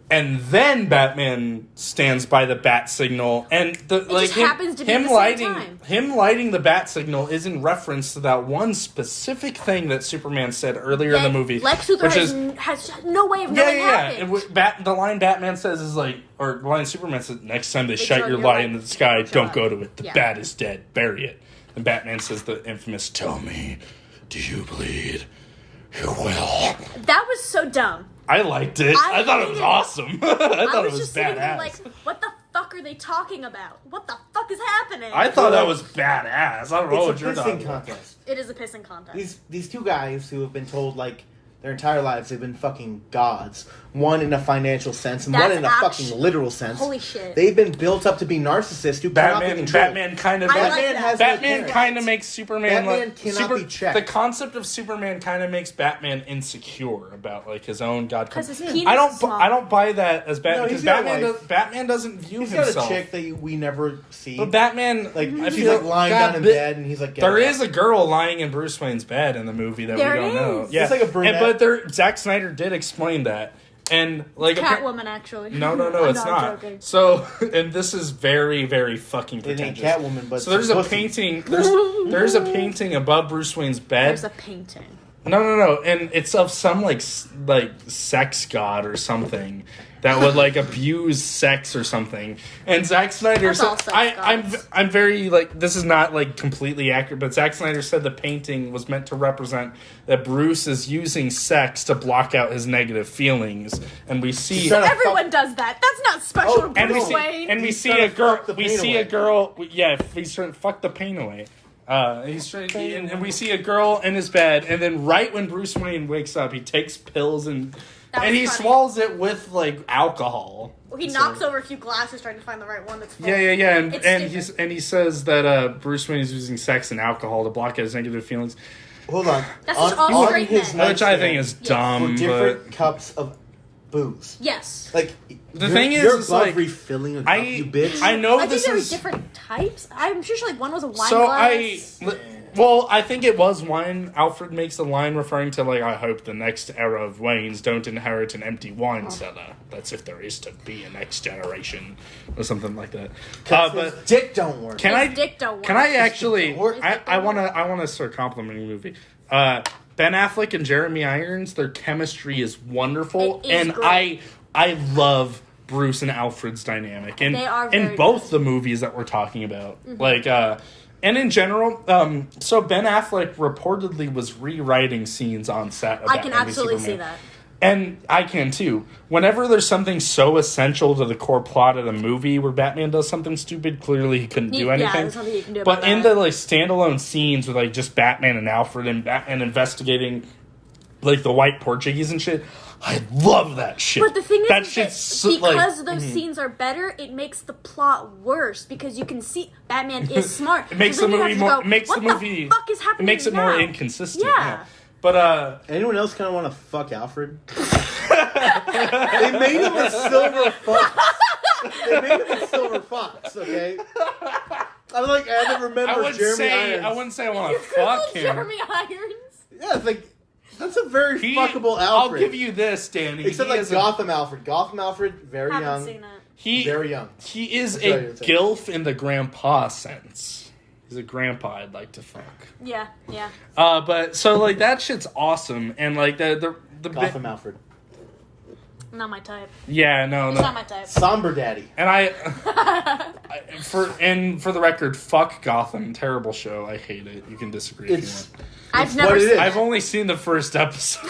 And then Batman stands by the bat signal, and just happens to be at the same time. him lighting the bat signal is in reference to that one specific thing that Superman said earlier in the movie. Lex Luthor which has no way of yeah, knowing yeah, yeah. happened. The line Batman says is like, or the line Superman says, "Next time they shut throw your your light light into the sky, into don't the go to it. The Yeah. bat is dead. Bury it." And Batman says the infamous, "Tell me, do you bleed? You will." That was so dumb. I liked it. I thought it was hated it. awesome. I thought I it was was just sitting there badass. like, what the fuck are they talking about? What the fuck is happening? I thought that was badass. I don't know what It's a you're talking pissing about. contest. It is a pissing contest. These two guys who have been told like their entire lives they've been fucking gods. One in a financial sense and one That's in a fucking literal sense. Holy shit. They've been built up to be narcissists who cannot be controlled. Batman kind of I like Batman that. has no Batman parents. kind of makes Superman Batman like cannot be checked. The concept of Superman kind of makes Batman insecure about like his own god. 'Cause his penis I don't. is small. I don't buy that as Batman No, because he's got a Batman. wife. Batman doesn't view He's got himself. a chick that we never see. But Batman, like I she's feel like lying God, down in but bed and he's like There getting is up. a girl lying in Bruce Wayne's bed in the movie that There we don't know. is. Yeah, It's like a brunette. but Zack Snyder did explain that, and like Catwoman, actually. No, I'm it's not. Joking. So, and this is very, very fucking It ain't pretentious. Catwoman, but so there's a pussy. painting. There's a painting above Bruce Wayne's bed. There's a painting. No, and it's of some like sex god or something that would like abuse sex or something. And Zack Snyder That's said, all sex I'm very like this is not like completely accurate, but Zack Snyder said the painting was meant to represent that Bruce is using sex to block out his negative feelings, and we see. He's trying to Everyone does that. That's not special Oh, to And we Bruce see, Wayne. and we He's see trying a to girl. fuck the We pain see away. a girl. Yeah, he's trying to fuck the pain away. He's trying, and we see a girl in his bed, and then right when Bruce Wayne wakes up, he takes pills and That was he funny. swallows it with like alcohol. He knocks over a few glasses trying to find the right one that's full. Yeah, It's and he says that Bruce Wayne is using sex and alcohol to block out his negative feelings, Hold on. That's just all straight his men. which I think is Yes. dumb. were different But cups of booze. Yes. Like The thing is, you're is, above like, refilling a cup, you bitch. I know I think this there were is different types. I'm sure like one was a wine so glass. Well, I think it was wine. Alfred makes a line referring to, like, I hope the next era of Waynes don't inherit an empty wine cellar. That's if there is to be a next generation. Or something like that. But But dick don't work. can His I, dick don't can work. I actually, His dick don't I want to start complimenting the movie. Ben Affleck and Jeremy Irons, their chemistry is wonderful. It is and great. I love Bruce and Alfred's dynamic. And They are in very both the movies that we're talking about. Mm-hmm. Like, and in general, so Ben Affleck reportedly was rewriting scenes on set. Of I can Batman v absolutely see Superman. And I can too. Whenever there's something so essential to the core plot of the movie where Batman does something stupid, clearly he couldn't do anything. there's nothing you can do about But in that. the like standalone scenes with like just Batman and Alfred and Batman investigating like the white Portuguese and shit, I love that shit. But the thing is, that is shit's that because those scenes are better, it makes the plot worse because you can see Batman is smart. It makes So the then you movie have to more. go, Makes what the movie. the fuck is happening It makes it now? more inconsistent. Yeah. But Anyone else kind of want to fuck Alfred? They made him a silver fox. They made him a silver fox. Okay. I'm like, I never remember Jeremy Irons. I wouldn't say I want to fuck him. Jeremy Irons. Yeah, it's like that's a very fuckable Alfred. I'll give you this, Danny. Except like Gotham Alfred. Gotham Alfred, very Haven't young. seen it. Very young. He is That's right, a that's right. gilf in the grandpa sense. He's a grandpa I'd like to fuck. Yeah. But so like that shit's awesome, and like the Gotham Alfred. Not my type. yeah, no, It's not my type. Somber Daddy. and for the record, fuck Gotham, terrible show. I hate it. You can disagree if you It's want. I've never what it seen is. it. I've only seen the first episode,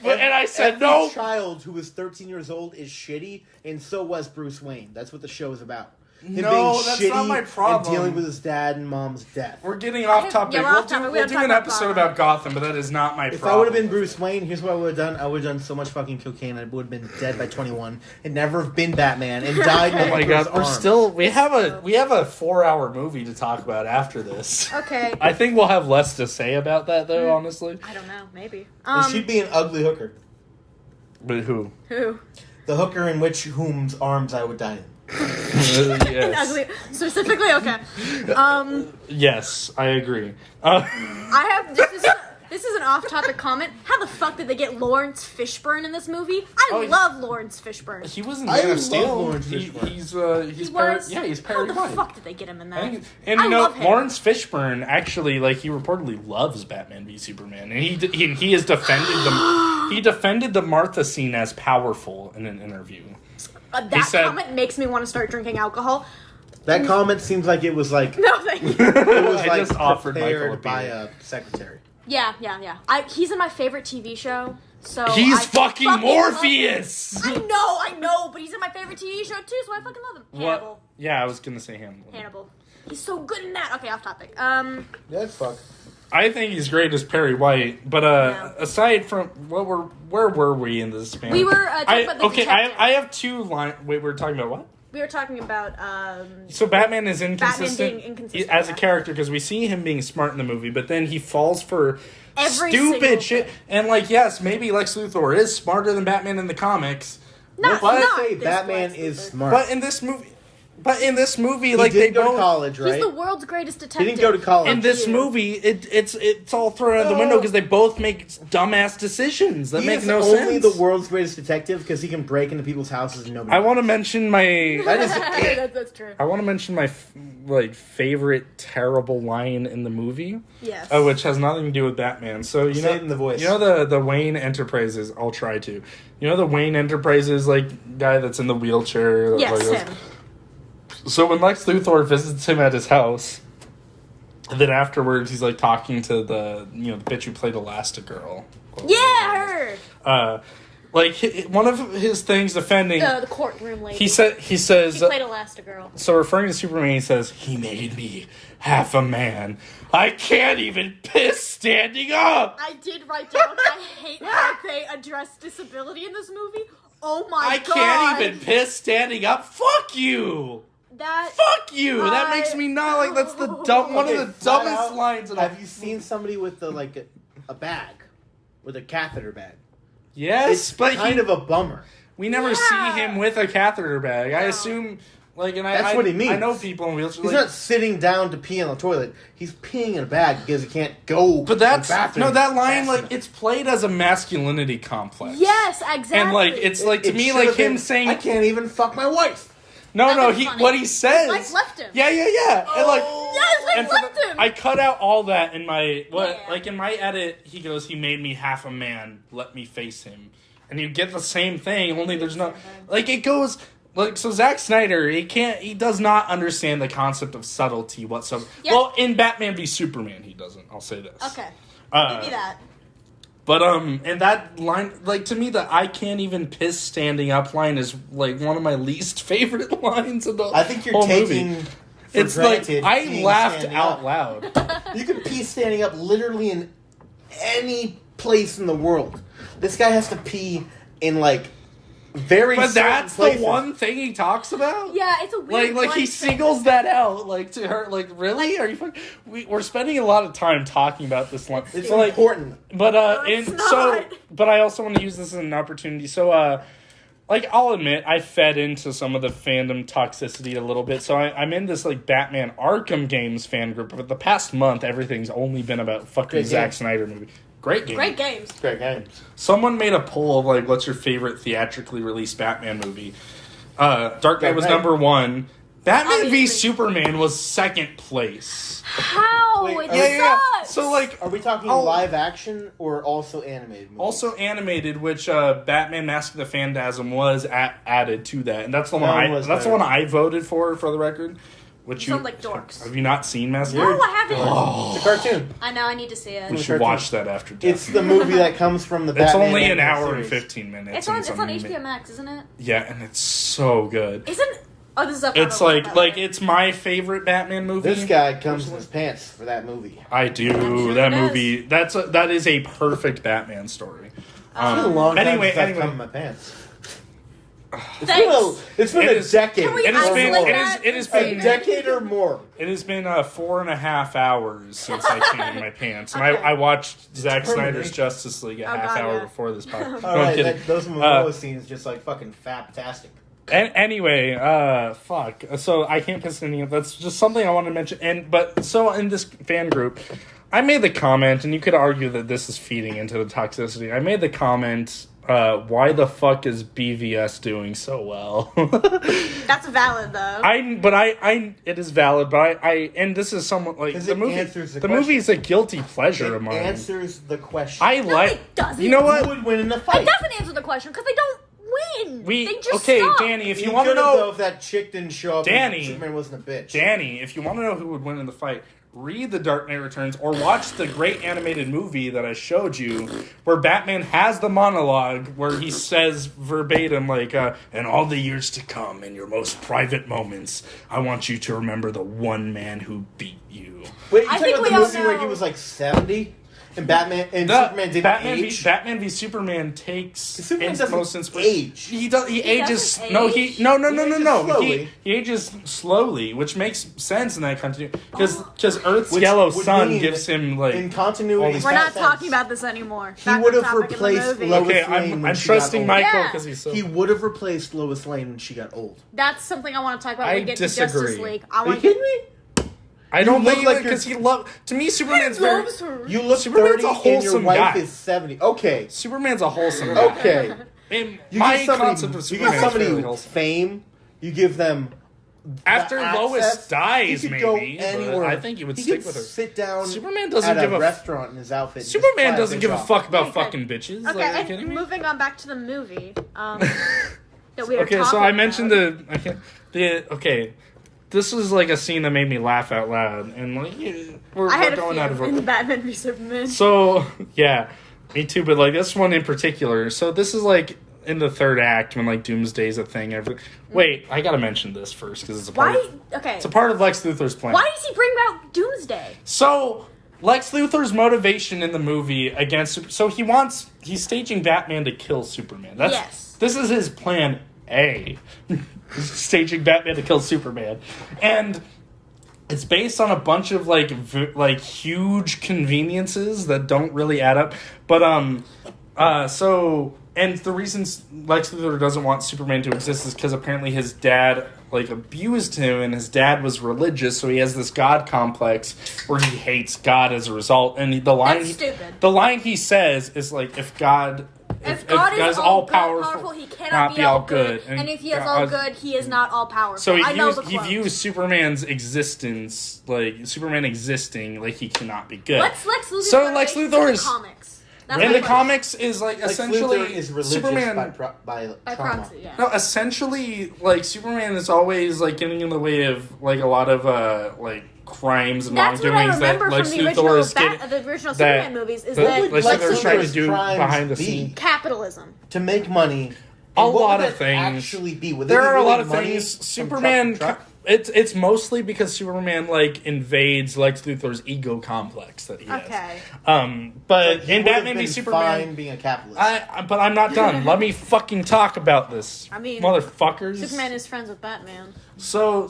and I said Every no. child who was 13 years old is shitty, and so was Bruce Wayne. That's what the show is about. Him No, being that's shitty not my and problem. dealing with his dad and mom's death. We're getting off topic. yeah, we're off topic. We We'll gotta do talk an about episode Gotham. about Gotham, but that is not my If problem. I would have been Bruce Wayne, here's what I would have done. I would have done so much fucking cocaine, I would have been dead by 21 and never have been Batman and died in Oh my god, Emperor's we have a 4-hour movie to talk about after this. Okay. I think we'll have less to say about that though, honestly. I don't know. Maybe. And she'd be an ugly hooker. But who? Who? The hooker in which whom's arms I would die in. Yes. Ugly. Specifically, okay. Yes, I agree. I have this is an off-topic comment. How the fuck did they get Lawrence Fishburne in this movie? I love Lawrence Fishburne. He was in I Man of love Steel. Lawrence Fishburne. He's He was. he's How Perry the White. fuck did they get him in that? And you I know, love him. Lawrence Fishburne actually, like, he reportedly loves Batman v Superman, and he has defended the he defended the Martha scene as powerful in an interview. That said- comment makes me want to start drinking alcohol. That comment seems like it was like No, thank you. it was I like just offered Michael a prepared by beer. a secretary. Yeah. He's in my favorite TV show. So He's I fucking love Morpheus. him. I know, but he's in my favorite TV show too, so I fucking love him. Hannibal. What? Yeah, I was gonna say Hannibal. Hannibal. He's so good in that. Okay, off topic. Yeah, fuck. I think he's great as Perry White, but Yeah. aside from where were we in this span? We were, talking about the detective. I have two lines. Wait, we're talking about what? We were talking about So Batman is inconsistent, being inconsistent, as a yeah. character because we see him being smart in the movie, but then he falls for Every single stupid shit. thing. And like, yes, maybe Lex Luthor is smarter than Batman in the comics, not, Well, not I say this Batman Lex is Luthor. smart. but in this movie, He like they did go both. to college, right? He's the world's greatest He detective. didn't go to college. In this you. movie, it's all thrown out the window because they both make dumbass decisions that He make is no only sense. the world's greatest detective because he can break into people's houses and nobody. I want to mention my. That is it. That's true. I want to mention my favorite terrible line in the movie, Yes. which has nothing to do with Batman. So you Say know, it in the voice. you know the Wayne Enterprises. I'll try to. You know the Wayne Enterprises guy that's in the wheelchair. that, Yes, like, him. So when Lex Luthor visits him at his house, then afterwards he's like talking to the bitch who played Elastigirl. Yeah, her. One of his things defending. The courtroom lady. He says. She played Elastigirl. So referring to Superman, he says, "He made me half a man. I can't even piss standing up. I did write down. I hate how they address disability in this movie. Oh my god! I can't even piss standing up. Fuck you. That. Fuck you. That makes me not like that's the one of the Flat dumbest out, lines. Have you seen somebody with a bag, with a catheter bag? Yes, It's but kind of a bummer. we never Yeah. see him with a catheter bag. I No. assume. That's what he means. I know people in wheelchairs. He's not sitting down to pee on the toilet. He's peeing in a bag because he can't go. But to the that's bathroom that line fast enough. it's played as a masculinity complex. Yes, exactly. And it's to It me should like have him been, saying I can't even fuck my wife. No, That no. was He funny. what he says. His wife left him. Yeah. And like, Yes, and they left him. I cut out all that in my Yeah. in my edit. He goes, "He made me half a man. Let me face him." And you get the same thing. Only there's no it goes so. Zack Snyder, he does not understand the concept of subtlety whatsoever. Yep. Well, in Batman v Superman, he doesn't. I'll say this. Okay. Uh, Give me that. But and that line, like, to me, the "I can't even piss standing up" line is like one of my least favorite lines of the I think you're whole taking. movie. For It's like granted I peeing laughed standing out up. loud. You can pee standing up literally in any place in the world. This guy has to pee in like very. But certain that's places. the one thing he talks about. Yeah, it's a weird. Like he singles that out, like to her. Like, really? Are you? We're spending a lot of time talking about this line. It's like, important. but it's and not. so, but I also want to use this as an opportunity. So, like, I'll admit I fed into some of the fandom toxicity a little bit. So I'm in this like Batman Arkham games fan group. But the past month, everything's only been about fucking Great Zack game. Snyder movie. Great game. Great games. Great games. Someone made a poll of like, what's your favorite theatrically released Batman movie? Dark Knight Dark was Knight. number 1. Batman v Obviously. Superman was second place. How? Wait, It sucks. So like, Are we talking Oh. live action or also animated movies? also animated, which Batman: Mask of the Phantasm was added to that, and that's the one That one was that's the better. one I voted for the record. Which You sound like dorks. Have you not seen Mask? No, I haven't. It's a cartoon. I know. I need to see We it. should watch that after. It's the movie that comes from the It's Batman only an animated hour and series. 15 minutes. It's on. and It's on ama- HBO Max, isn't it? Yeah, and it's so good. Isn't? Oh, this is a. It's like it's my favorite Batman movie. This guy comes in his pants for that movie. I do. sure That it is. movie. That is a perfect Batman story. It's been a long time Anyway, since I've anyway. come in my pants. Thanks. It's been It a is- decade. Can we It has or been. more. isolate It is. that? It has A been. decade or more. It has been 4.5 hours since I came in my pants, and Okay. I watched Zack Permanently. Snyder's Justice League a Oh, half God, hour yeah. before this podcast. All No, I'm right, kidding. those Momoa scenes just like fucking fantastic. Anyway, fuck. So I can't piss any of that's just something I wanted to mention. But so in this fan group, I made the comment, and you could argue that this is feeding into the toxicity. I made the comment, why the fuck is BVS doing so well? That's valid though. It is valid, but and this is somewhat like 'Cause the it movie. answers the The question. movie is a guilty pleasure of It mine. answers the question. I like. it doesn't. You know Who what? would win in the It fight? doesn't answer the question because they don't win. We they just okay, suck. Danny. If you You want to could've, know, though, if that chick didn't show up, Danny. and Superman wasn't a bitch. Danny, if you want to know who would win in the fight, read The Dark Knight Returns or watch the great animated movie that I showed you, where Batman has the monologue where he says verbatim, like, "In all the years to come, in your most private moments, I want you to remember the one man who beat you." Wait, you I talking think about we the all movie where know- he was like 70, and Batman and The Superman didn't age? Batman v Superman takes Superman its doesn't most inspiration. age. He does. He ages. doesn't No, age? he no He ages no. slowly. He ages slowly, which makes sense in that continuity because Earth's Which yellow would sun mean gives him in like. continuity. We're not sense, talking about this anymore. He Back would on have topic of the replaced movie. Lois Okay, Lane I'm when she got trusting old. Michael Yeah. because he's so. He would have replaced Lois Lane when she got old. That's something I want to talk about when I we get disagree. to Justice League. I Are you want to kidding me? I don't look think like because you're- he love. To me, Superman's very. loves her. You look Superman's 30 a and your wholesome wife guy. is 70. Okay. Superman's a wholesome guy. Okay. And You my give somebody, concept of you Superman give is fairly somebody wholesome. fame, you give them After the Lois access, dies, he could go maybe, but anywhere. I think he would He stick could with her. sit down Superman doesn't at give a a restaurant in his outfit. and just Superman fly doesn't bitch give a off. fuck about Okay, fucking bitches. Okay, Like, are you kidding and me? moving on back to the movie. That we are Okay, so talking I mentioned about. okay. This was like a scene that made me laugh out loud, and like we're I had a going few out of in order. Batman v Superman. So yeah, me too. But like this one in particular. So this is like in the third act when like Doomsday's a thing. Wait, I gotta mention this first because it's a part. Why? Okay. It's a part of Lex Luthor's plan. Why does he bring about Doomsday? So Lex Luthor's motivation in the movie against he's staging Batman to kill Superman. Yes. This is his plan A. Staging Batman to kill Superman. And it's based on a bunch of like huge conveniences that don't really add up. But and the reasons Lex Luthor doesn't want Superman to exist is because apparently his dad like abused him, and his dad was religious, so he has this God complex where he hates God as a result. And the line That's stupid. The line he says is like, if God is all powerful, he cannot be all good. And if he is all God- good, he is not all powerful. So I know the he quote. views Superman's existence, like Superman existing, like he cannot be good. Lex Luthor. So Lex Luthor is- in the comics. That's in my the question. comics is like Lex essentially Luthor is religious Superman. by By trauma. proxy, yeah. No, essentially, like Superman is always like getting in the way of like a lot of like crimes and That's what I wrongdoings that remember Lex from the Luthor original, is getting. the original that- Superman movies is that that Lex Lex Luthor's trying to Luthor's do crimes behind the be? scenes. capitalism. To make money. A And what lot would of that things. Actually be? Would they There be are a really lot of money things. from Superman. truck to truck? It's mostly because Superman like invades Lex Luthor's ego complex that he has. Okay. But He in would have Batman v been Superman, fine being a capitalist. but I'm not done. Let me fucking talk about this. I mean, motherfuckers. Superman is friends with Batman. So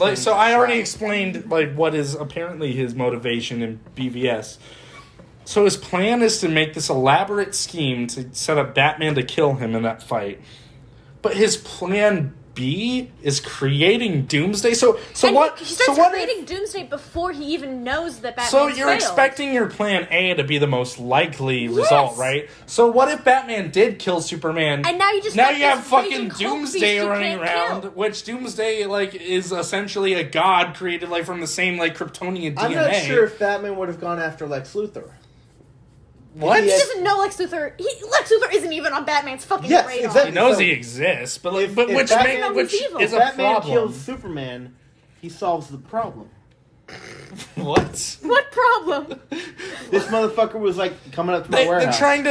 man's I already shy. explained like what is apparently his motivation in BVS. So his plan is to make this elaborate scheme to set up Batman to kill him in that fight. But his plan B is creating Doomsday. So And what? He so starts what? creating Doomsday before he even knows that Batman. So you're expecting your plan A to be the most likely result, right? So what if Batman did kill Superman? And now you just now got you have this fucking raging Hulk Doomsday beast you running can't around, kill. which Doomsday like is essentially a god created like from the same like Kryptonian DNA. I'm not sure if Batman would have gone after Lex Luthor. What? He doesn't know Lex Luthor. Lex Luthor isn't even on Batman's fucking Yes, radar. exactly. He knows So- he exists, but like, If- but if which Batman- which He's evil. is If a Batman problem. kills Superman, he solves the problem. What? What problem? This motherfucker was like coming up to my They're warehouse. trying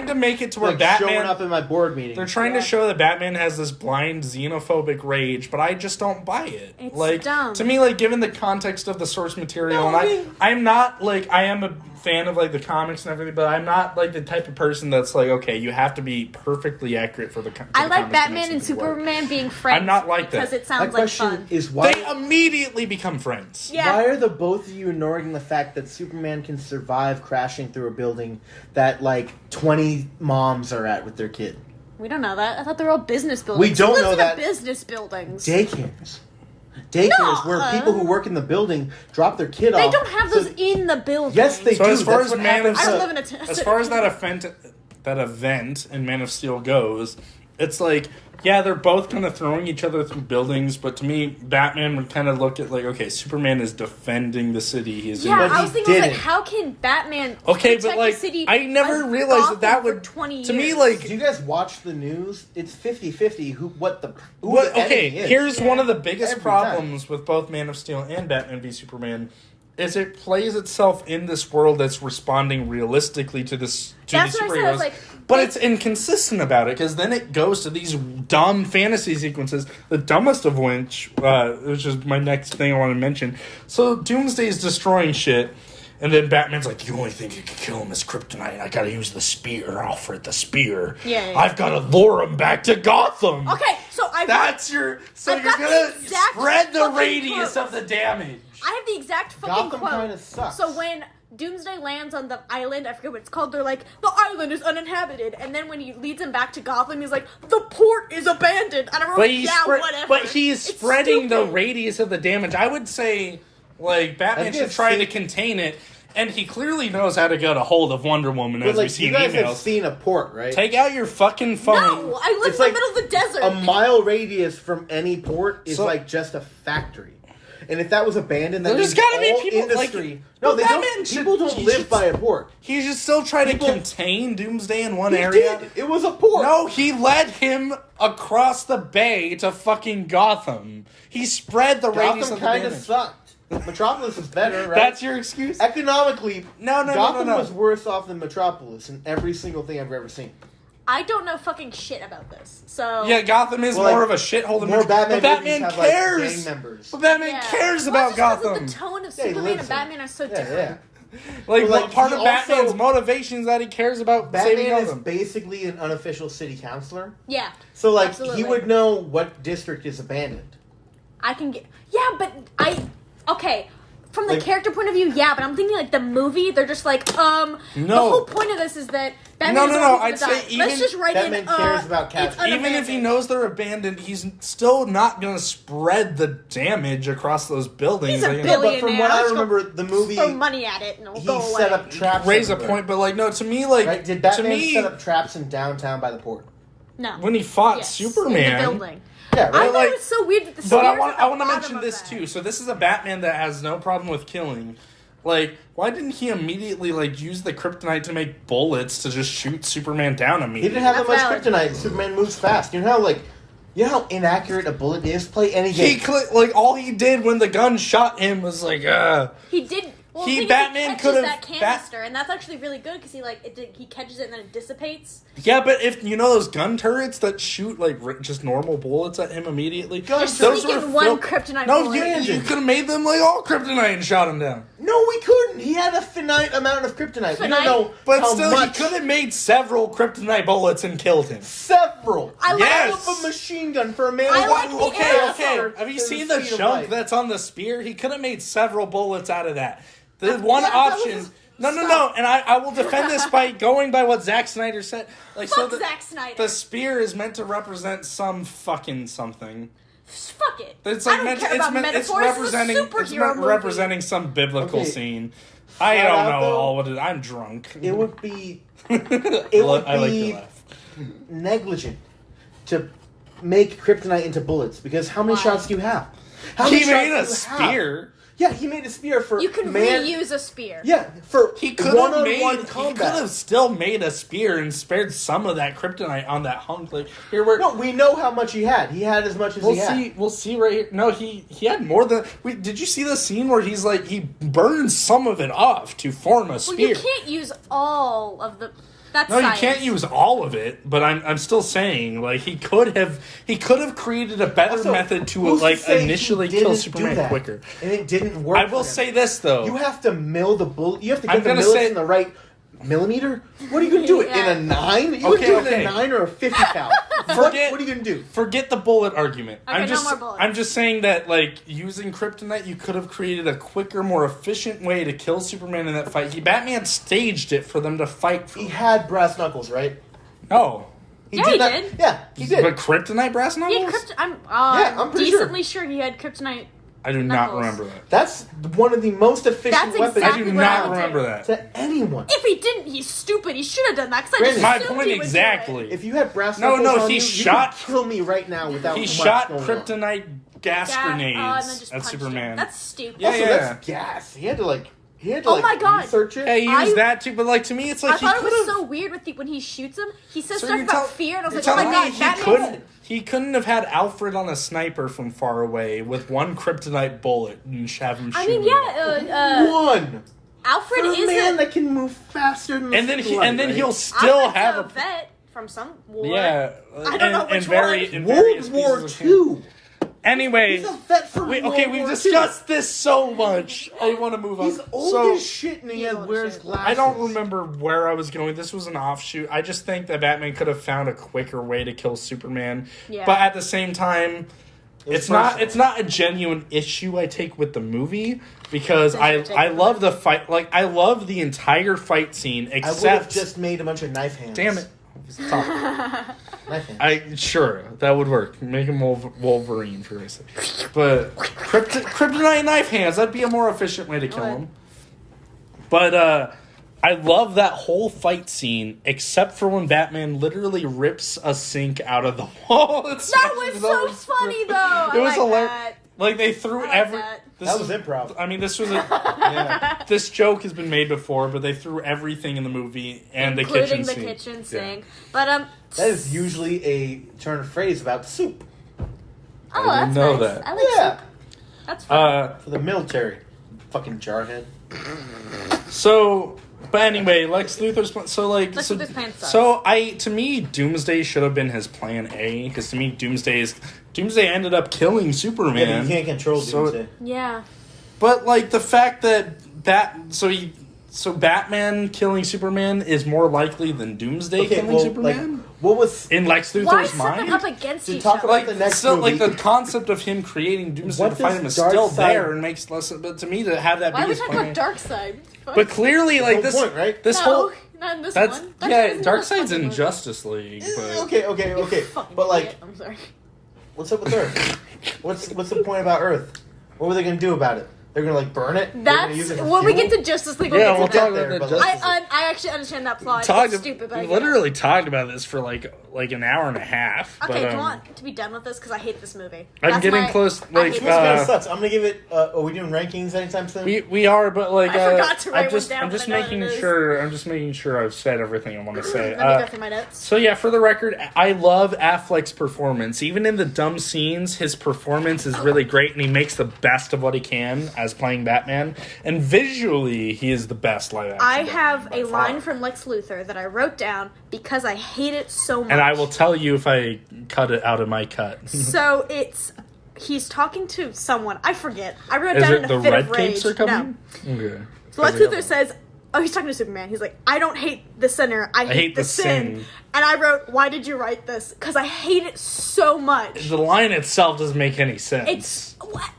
to make it to where like Batman showing up in my board meeting. They're trying to show that Batman has this blind xenophobic rage, but I just don't buy it. It's like dumb. to me, like given the context of the source material, No, and I mean- I'm not like I am a fan of like the comics and everything, but I'm not like the type of person that's like, okay, you have to be perfectly accurate for the. I like Batman and Superman being friends. I'm not like that. because it My sounds like question fun. is why? They immediately become friends. Yeah. Why are the both of you ignoring the fact that Superman can survive crashing through a building that like 20 moms are at with their kid? We don't know that. I thought they were all business buildings. We don't Who lives know in that. business buildings. Daycares. Daycares where people who work in the building drop their kid They off. don't have so- those in the building. Yes, they So do. as far That's as what Man of happens I Steel, don't live in a as far as that event in Man of Steel goes, it's like, yeah, they're both kind of throwing each other through buildings, but to me, Batman would kind of look at like, okay, Superman is defending the city. He's Yeah, But I he was thinking, I was like, didn't. how can Batman okay, protect but like, the city I never of realized Gotham that for would 20 to me years? like. Do you guys watch the news? It's 50-50 who What, the okay, enemy is. here's Yeah. one of the biggest Every problems with both Man of Steel and Batman v Superman is it plays itself in this world that's responding realistically to this to That's these what I said, I superheroes, was like, but they- it's inconsistent about it because then it goes to these dumb fantasy sequences. The dumbest of which is my next thing I want to mention. So Doomsday's destroying shit. And then Batman's like, the only thing you can kill him is kryptonite. I gotta use the spear, Alfred, the spear. Yeah. I've gotta lure him back to Gotham. Okay, so That's your. So I've you're got the gonna exact spread the fucking radius quote. of the damage. I have the exact fucking Gotham quote. kinda sucks. So when Doomsday lands on the island, I forget what it's called, they're like, the island is uninhabited. And then when he leads him back to Gotham, he's like, the port is abandoned. And I'm But like, he's yeah, spre- whatever. but he's It's spreading the stupid. radius of the damage. I would say, like Batman Have you should guys try to seen- contain it, and he clearly knows how to get a hold of Wonder Woman But as we like see you in guys have emails. seen a port, right? Take out your fucking phone. No, I live It's in like the middle of the desert. a mile radius from any port is So- like just a factory. And if that was abandoned, that There's means gotta be all people, like- industry. but no, they Batman don't. should- People don't he live should- by a port. He should still try to People- contain Doomsday in one He area. did. It was a port. No, he led him across the bay to fucking Gotham. He spread the radius Gotham of the kind of damage. sucked. Metropolis is better, right? That's your excuse? Economically, No, Gotham no. was worse off than Metropolis in every single thing I've ever seen. I don't know fucking shit about this. So Yeah, Gotham is Well, more like, of a shithole than more Batman but Batman movies have, like, cares. gang members. But Batman Yeah. cares Well, about it's just 'cause Gotham. of the tone of Yeah, he Superman lives and there. Batman are so Yeah, different. Like, But, like, part he of Batman's also- motivation is that he cares about saving Batman is Gotham. basically an unofficial city councilor. Yeah. So, like, Absolutely. he would know what district is abandoned. I can get. Yeah, but okay. From the Like- character point of view, yeah, but I'm thinking like the movie, they're just like, The No. whole point of this is that Batman No, is no, all no, people I'd to say die. Let's even just write Batman in. cares about it's Catwoman. Even if he unabandoned. knows they're abandoned, he's still not going to spread the damage across those buildings. He's a Like, billionaire. But from what I Let's go remember, the movie, throw money at it and it'll he go away. set up traps. raise a everywhere. point, but like, no, to me, like, Right? Did to Batman me, set up traps in downtown by the port? No. when he fought Yes, Superman, in the building. Yeah, I right. thought like- it was so weird that the But I stairs want at the to bottom mention of this that. too. So this is a Batman that has no problem with killing. Like, why didn't he immediately like use the kryptonite to make bullets to just shoot Superman down He immediately? didn't have that much That's valid. kryptonite. Superman moves fast. You know how, like, You know how inaccurate a bullet is? Play any game. All he did when the gun shot him was like, He did. Well, Batman could could've- have that canister, and that's actually really good because he catches it and then it dissipates. Yeah, but if you know those gun turrets that shoot just normal bullets at him immediately, Just sneaking one kryptonite No, bullet. you could have made them like all kryptonite and shot him down. No, we couldn't. He had a finite amount of kryptonite. We don't know But how still, much. he could have made several kryptonite bullets and killed him. Several. Yes. Of a machine gun for a man. I like the Okay. Have you seen the junk that's on the spear? He could have made several bullets out of that. There's one option. No. And I will defend this by going by what Zack Snyder said. Zack Snyder. The spear is meant to represent some fucking something. Fuck it. It's I don't care about metaphors. representing some biblical scene. I Shout don't out, know though. all what it is. I'm drunk. It would be I like your laugh. negligent to make kryptonite into bullets because how many Why? shots do you have? How He many made a shots do you have? spear. Yeah, he made a spear for You can man. reuse a spear. Yeah, for He could have made. one-on-one He could combat. have still made a spear and spared some of that kryptonite on that hunk. Like No, we know how much he had. He had as much as he had. We'll see right here. No, he had more than. Did you see the scene where he's like he burns some of it off to form a Well, spear? you can't use all of the. That's No, science. you can't use all of it, but I'm still saying like he could have created a better Also, method to who's to say he initially didn't kill do Superman that? quicker. And it didn't work. I will for him. say this though. You have to mill the bullet. You have to I'm get the gonna millets say- in the right millimeter. What are you going to do? It Yeah. in a 9? You would do it in a 9 or a 50 cal. What are you going to do? Forget the bullet argument. Okay, no more bullets. I'm just saying that like using kryptonite, you could have created a quicker, more efficient way to kill Superman in that fight. Batman staged it for them to fight. He had brass knuckles, right? No, Yeah, he that- did. Yeah, he did. but kryptonite brass He knuckles. had I'm I'm pretty sure. decently sure he had kryptonite. I do Knuckles. not remember that. That's one of the most efficient That's weapons I exactly do what not I remember did. that. to anyone. If he didn't, he's stupid. He should have done that. Because I Brandon, just My assumed point he would do exactly. it. If you had brass No, knuckles on he you, shot- you could kill me right now without He much shot going on. kryptonite gas Yeah, grenades and then just at punched Superman. him. That's stupid. Yeah, Also, yeah. that's gas. He had to Oh my God. research it. Hey, he used I- that too, but like to me, it's like I thought it was could've- so weird when he shoots him. He says So stuff you're about tell- fear, and I was you're like, oh my telling God, me Batman. he couldn't have had Alfred on a sniper from far away with one kryptonite bullet and have him shoot I mean, him. yeah, One. Alfred For a is man a that can move faster than the And then speed of light, right? he'll still Alfred's have a a vet from some war. yeah. I don't know which one. in various World War pieces of- II. Anyway, He's a vet from we've World War discussed this so much. I want to move on. II. He's old So, as shit and he He's old as wears shit. glasses. I don't remember where I was going. This was an offshoot. I just think that Batman could have found a quicker way to kill Superman. Yeah. But at the same time, was it's not personal. it's not a genuine issue I take with the movie because Does I it take I with love the fight. Like I love the entire fight scene I would have except just made a bunch of knife hands. damn it. Stop. Knife hands. Sure, that would work. Make him Wolverine for a second. But kryptonite knife hands, that'd be a more efficient way to kill him. But I love that whole fight scene, except for when Batman literally rips a sink out of the wall. That was so funny, though. It was I like hilarious. that. Like they threw I like every. that. That was improv. I mean, this was this joke has been made before, but they threw everything in the movie and Including the the kitchen kitchen scene. sink. But That is usually a turn of phrase about soup. oh, didn't that's know nice. that. I like Yeah. soup. That's fun. For the military. Fucking jarhead. So, but anyway, Lex Luthor's plan. So like, Lex so, Luthor's plan sucks. so to me, Doomsday should have been his plan A because to me, Doomsday ended up killing Superman. Yeah, but you can't control So- Doomsday. Yeah. But like the fact that so Batman killing Superman is more likely than Doomsday killing Superman what was... in Lex Why Luthor's set them mind. up against To each talk other? about Like the next still, like movie. the concept of him creating Doomsday What to fight does him is Dark still Side- there and makes less. But to me, to have that Why be are we his talking plan, about Dark Side? but clearly, like whole this, point, right? this no, whole not in this that's one. yeah, Dark Darkseid's in Justice. Justice League. But Okay. Fucking But like, idiot. I'm sorry. what's up with Earth? What's the point about Earth? What were they gonna do about it? They're gonna like burn it? They're gonna use That's it for when we fuel? get to Justice League. Yeah, We'll we'll get to talk that. about but the let's- I actually understand that plot. talked It's stupid, but I get it. literally talked about this for like like an hour and a half. Okay, but, do you want to be done with this? Because I hate this movie. I'm That's getting my- close. I Like hate This kind of this sucks. I'm gonna give it. Are we doing rankings anytime soon? we are, but like I forgot to write one down, I'm just but I know what making it is. sure. I'm just making sure I've said everything I want to say. Let me go through my notes. So yeah, for the record, I love Affleck's performance. Even in the dumb scenes, his performance is really great, and he makes the best of what he can as playing Batman. And visually, he is the best live action. I have Batman a by far. line from Lex Luthor that I wrote down because I hate it so much. And I will tell you if I cut it out of my cut. So he's talking to someone. I forget. I wrote Is down it in a the fit red of rage. capes are coming? No. Okay. So Lex Luthor says, oh, he's talking to Superman. He's like, I don't hate the sinner. I hate the sin. And I wrote, why did you write this? Because I hate it so much. The line itself doesn't make any sense. It's... What?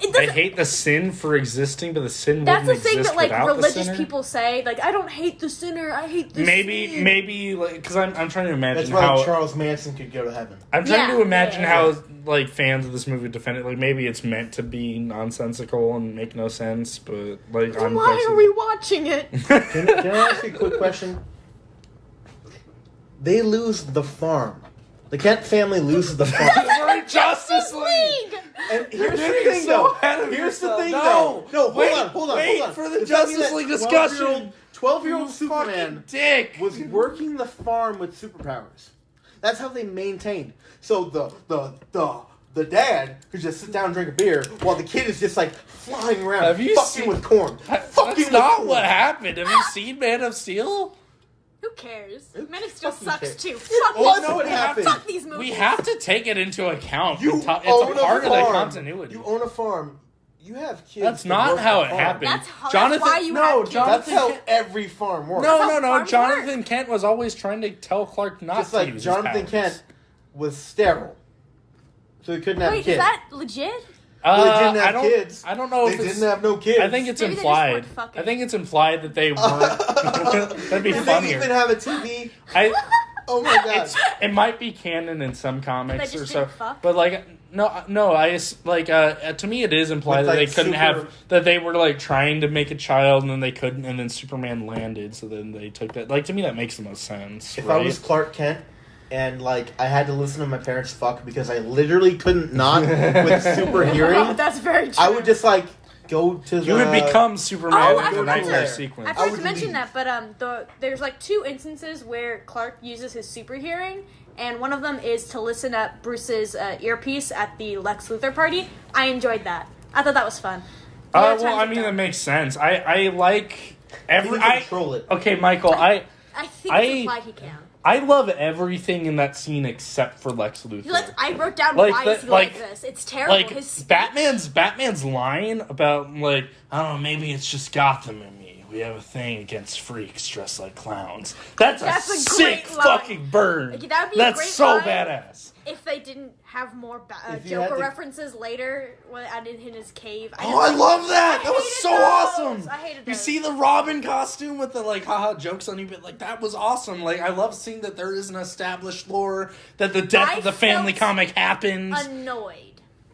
It I doesn't... hate the sin for existing, but the sin That's the wouldn't thing exist that, like, without the religious sinner. people say. Like, I don't hate the sinner. I hate the sin. Maybe, like, because I'm trying to imagine That's why how Charles Manson could go to heaven. I'm trying Yeah, to imagine yeah. how like fans of this movie defend it. Like maybe it's meant to be nonsensical and make no sense, but like Then why are we watching it? Can I ask you a quick question? They lose the farm. The Kent family loses the farm. We're Justice League. And here's the getting thing, so though. ahead of Here's the yourself. thing, No. though. No, Wait, hold on. wait for the Does that mean Justice that League discussion. 12-year-old You Superman fucking dick. was working the farm with superpowers. That's how they maintained. So the dad could just sit down and drink a beer while the kid is just like flying around, Have you fucking seen- with corn. That's not what happened. Have you seen Man of Steel? Who cares? Man of Steel fucking sucks cares? too. Oh, Fuck I these know what movies. happened. Fuck these movies. We have to take it into account. You It's own a part a of the farm. continuity. You own a farm. You have kids. That's that not work how the it farm. happened. That's why you have kids. That's Jonathan how Kent- every farm works. how No. farms Jonathan work. Kent was always trying to tell Clark not Just to like use his Jonathan powers. Kent was sterile, so he couldn't have Wait, kids. is that legit? Well, they didn't have I don't, kids. I don't know They if it's, didn't have no kids. I think it's Maybe they just implied. weren't fucking. I think it's implied that they weren't. That'd be Did they funnier. even have a TV? I, Oh my god! it might be canon in some comics They or just so, didn't fuck? but like no, to me it is implied With, that like, they couldn't super- have that they were like trying to make a child and then they couldn't, and then Superman landed, so then they took that. Like to me, that makes the most sense. If right? I was Clark Kent and like I had to listen to my parents fuck because I literally couldn't not with super Oh, hearing, that's very true. I would just like go to the. you would become Superman Oh, in I the forgot nightmare to- sequence. I I forgot would to mention leave. that, but there's like two instances where Clark uses his super hearing, and one of them is to listen at Bruce's earpiece at the Lex Luthor party. I enjoyed that. I thought that was fun. The other Well, times I mean don't. that makes sense. I like He every. can control it. Okay, Michael, I think I- it's implied he can. I love everything in that scene except for Lex Luthor. I wrote down Like why the- is he like like- this. It's terrible. Like His speech- Batman's line about like, I don't know, maybe it's just Gotham in me. We have a thing against freaks dressed like clowns. That's That's a a sick great line. fucking burn. Like, that would be a That's great so line. badass. If they didn't have more If you had Joker to- references later in his cave. Oh, I love that. That was hated so those. awesome. I hated You those. see the Robin costume with the like haha jokes on you, but like that was awesome. Like I love seeing that there is an established lore that the death I of the family felt comic happens. Annoyed.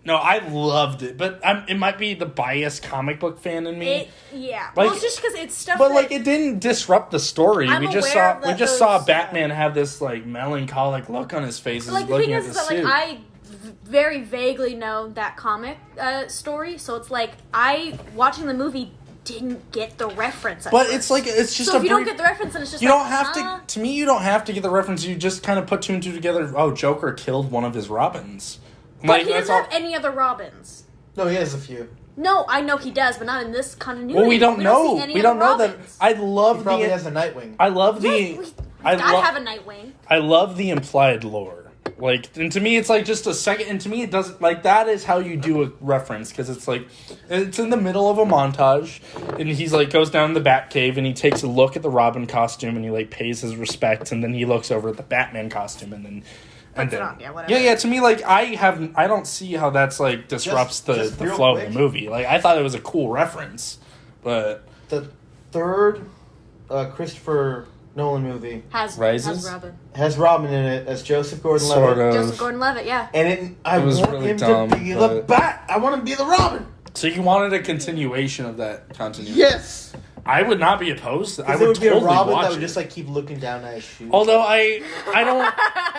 No, I loved it, but it might be the biased comic book fan in me. Yeah. Like- Well, it's just because it's stuff But that... like it didn't disrupt the story. I'm we just aware saw that saw those, Batman have this like melancholic look on his face as Like, he's the looking thing at is the that, suit. like, I very vaguely know that comic story, so it's like, watching the movie, didn't get the reference at but first. it's like it's just So a if you don't brief- get the reference, then it's just you like, don't have huh? to. To me, you don't have to get the reference. You just kind of put two and two together. Oh, Joker killed one of his Robins. But he that's doesn't have any other Robins. No, he has a few. No, I know he does, but not in this continuity. Well, we don't know. see any We other don't know that. Robins. I He love probably the. has a Nightwing. I love the. Yes, we I gotta lo- have a Nightwing. I love the implied lore. Like, and to me, it's like just a second. And to me, it doesn't like that is how you do a reference because it's like it's in the middle of a montage, and he's like goes down to the Batcave and he takes a look at the Robin costume and he like pays his respects, and then he looks over at the Batman costume and then. And Puts it then, on, yeah, whatever. yeah. To me, like I don't see how that's like disrupts Just the real flow quick. of the movie. Like I thought it was a cool reference, but The third Christopher Nolan movie Rises? Robin. has Robin in it as Joseph Gordon-Levitt. sort of. Joseph Gordon-Levitt, yeah. And I It was want really him dumb, to be the but- Bat. I want him to be the Robin. So you wanted a continuation of that continuity? Yes. I would not be opposed. I Because it would would be a totally Robin watch that would it. just like keep looking down at his shoes. Although I don't.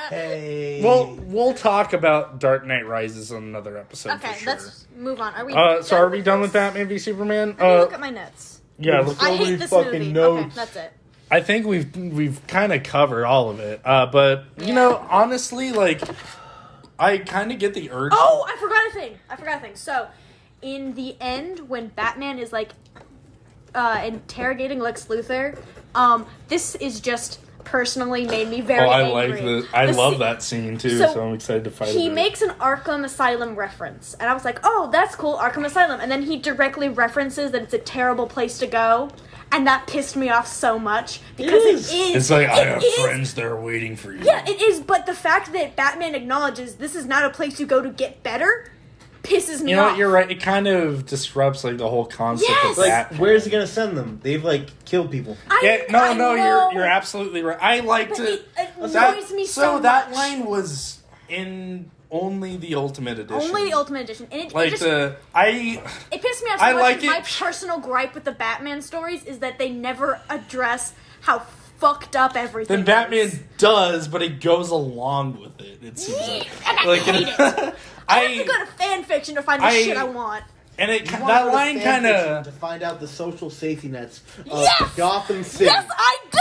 Hey. We'll talk about Dark Knight Rises on another episode. Okay, for sure. let's move on. Are we? So are we done with Batman v Superman? Let me look at my notes. Yeah, I hate this movie. Okay, that's it. I think we've kind of covered all of it. But you know, honestly, like, I kind of get the urge. Oh, I forgot a thing. So, in the end, when Batman is like interrogating Lex Luthor, this is just personally made me very angry. I love that scene too, so I'm excited to fight it. He makes an Arkham Asylum reference, and I was like, oh, that's cool, Arkham Asylum. And then he directly references that it's a terrible place to go, and that pissed me off so much, because it is. It's like, I have friends there waiting for you. Yeah, it is, but the fact that Batman acknowledges this is not a place you go to get better pisses me off. You know what, you're right, it kind of disrupts like the whole concept of Like, Batman. where's he gonna send them? They've like killed people. Yeah, I know. you're absolutely right. I liked But it. it annoys me so much. that line was in only the Ultimate Edition. Only the Ultimate Edition. And it Like just, it pissed me off so I much. like My it. personal gripe with the Batman stories is that they never address how fucked up everything Then Batman is. does, but it goes along with it. It seems like, And I like hate it. I have to go to fan fiction to find the shit I want. and it You want that to line fan kind fiction of to find out the social safety nets of Yes! Gotham City. Yes, I do!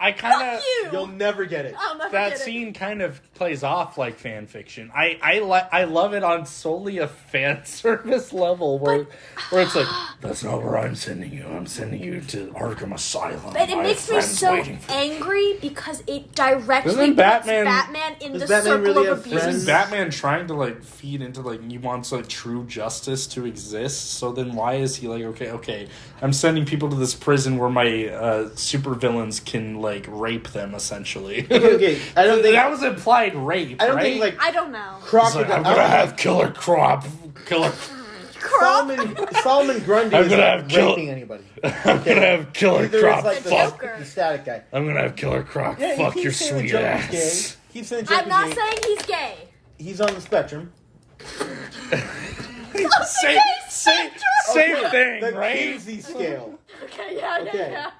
I kind Fuck of you! You'll never get it. I'll never that get it. scene kind of plays off like fan fiction. I love it on solely a fan service level where it's like, that's not where I'm sending you. I'm sending you to Arkham Asylum. And it I makes have me friends so waiting for you." angry because it directly Doesn't puts Batman- Batman in the Does Batman circle really of have abuse. friends? Isn't Batman trying to like feed into like he wants like true justice to exist? So then why is he like okay, I'm sending people to this prison where my supervillains can like rape them essentially. Okay, I don't think that was implied rape. I don't right? think like I don't know. He's like, Crocodile. I'm gonna have killer Solomon Grundy I'm is gonna not have kill- raping anybody. I'm gonna have killer Neither crop. is like the, Fuck. Joker. the static guy. I'm gonna have killer croc. Yeah, Fuck you your keep saying the sweet Joker's ass. gay. Keep saying the I'm Joker's not gay. saying he's gay. He's on the spectrum. Same thing, The right? Kinsey scale. Okay, yeah.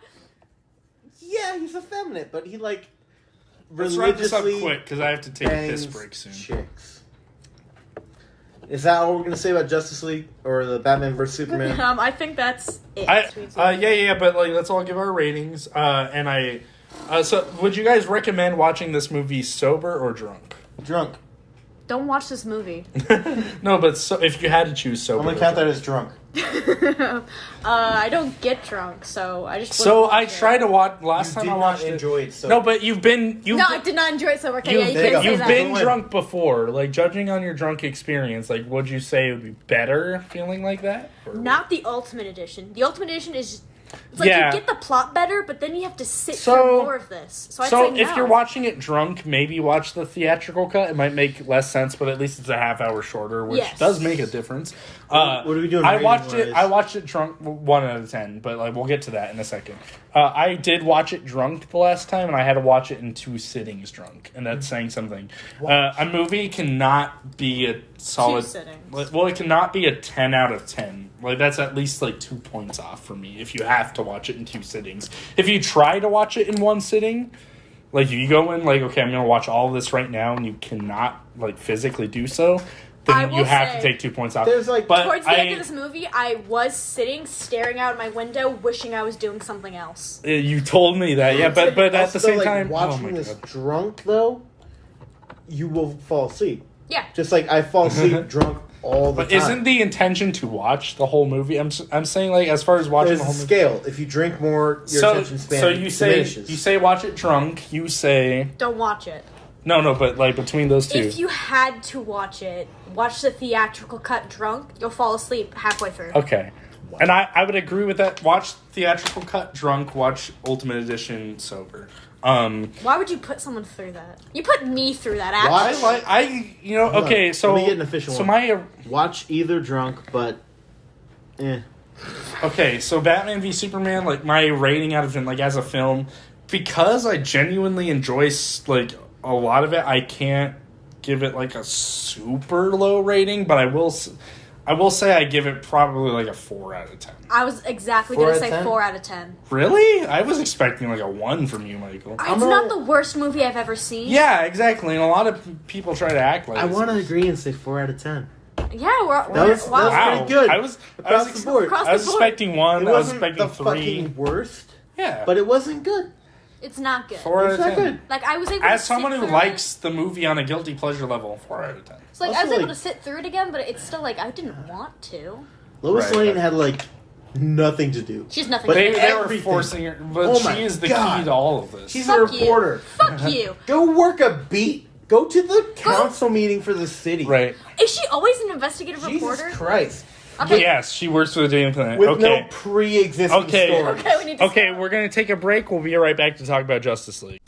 Yeah, he's effeminate, but he like Let's wrap this up religiously quick because I have to take a piss bangs break soon. chicks. Is that all we're gonna say about Justice League or the Batman vs Superman? I think that's it. But like, let's all give our ratings. So would you guys recommend watching this movie sober or drunk? Drunk. Don't watch this movie. No, but if you had to choose sober, I'm gonna count that as drunk. I don't get drunk, so I just. So wouldn't I watch it. tried to watch last You time did I watched not it. enjoy it. So No, but you've been No, I did not enjoy it so. Okay, yeah, you there you can't go. say You've that. been Win. drunk before. Like, judging on your drunk experience, like, would you say it would be better feeling like that? Or- Not the Ultimate Edition. The Ultimate Edition is. It's like Yeah. you get the plot better, but then you have to sit So- through more of this. So I'd So say no. if you're watching it drunk, maybe watch the theatrical cut. It might make less sense, but at least it's a half hour shorter, which Yes. does make a difference. What are we doing I watched rating-wise? it. I watched it drunk, 1 out of 10. But like, we'll get to that in a second. I did watch it drunk the last time, and I had to watch it in 2 sittings drunk, and that's saying something. A movie cannot be a solid. 2 sittings. Well, it cannot be a 10 out of 10. Like, that's at least like 2 points off for me if you have to watch it in 2 sittings. If you try to watch it in 1 sitting, like if you go in like, okay, I'm gonna watch all of this right now, and you cannot like physically do so, I then will you have say, to take 2 points off. there's, like, but Towards the end of this movie, I was sitting, staring out my window, wishing I was doing something else. You told me that, yeah, but at the Also, same like, time, watching oh my this God. drunk though, you will fall asleep. Yeah. Just like I fall asleep drunk all the But time. isn't the intention to watch the whole movie? I'm saying like as far as watching There's the a whole movie. scale. If you drink more, your attention span So you say diminishes. watch it drunk. You say Don't watch it. no, but like between those two. If you had to watch it, watch the theatrical cut drunk, you'll fall asleep halfway through. Okay. And I would agree with that. Watch theatrical cut drunk, watch Ultimate Edition sober. Why would you put someone through that? You put me through that, Why? actually. Hold on. Okay, so Let me get an official so one. my Watch either drunk, but okay, so Batman v Superman, like my rating out of it, like as a film, because I genuinely enjoy like a lot of it, I can't give it like a super low rating, but I will say I give it probably like a 4 out of 10. I was exactly 4 gonna out of say 10? 4 out of 10. Really? I was expecting like a 1 from you, Michael. It's not the worst movie I've ever seen. Yeah, exactly. And a lot of people try to act like I want to agree and say 4 out of 10. Yeah, That was Wow. pretty good. I was Across the board. Across I was the board. expecting 1. It I was wasn't expecting the 3. fucking worst, Yeah. but it wasn't good. It's not good. 4 out It's of not 10. good. Like, I was able As to someone sit who through likes the movie on a guilty pleasure level, 4 out of 10. So, like, I Also, was able like- to sit through it again, but it's still, like, I didn't want to. Lois Right, Lane right. had like nothing to do. She's nothing But to They, do. they were Everything. forcing her, but Oh my she is the God. key to all of this. She's a Fuck you. reporter. Fuck you. Go work a beat. Go to the council meeting for the city. right. Is she always an investigative Jesus reporter? Christ. Okay. Yes, she works for the Daily Planet. With Okay. no pre-existing Okay. story. Okay, we need to Okay, stop. we're going to take a break. We'll be right back to talk about Justice League.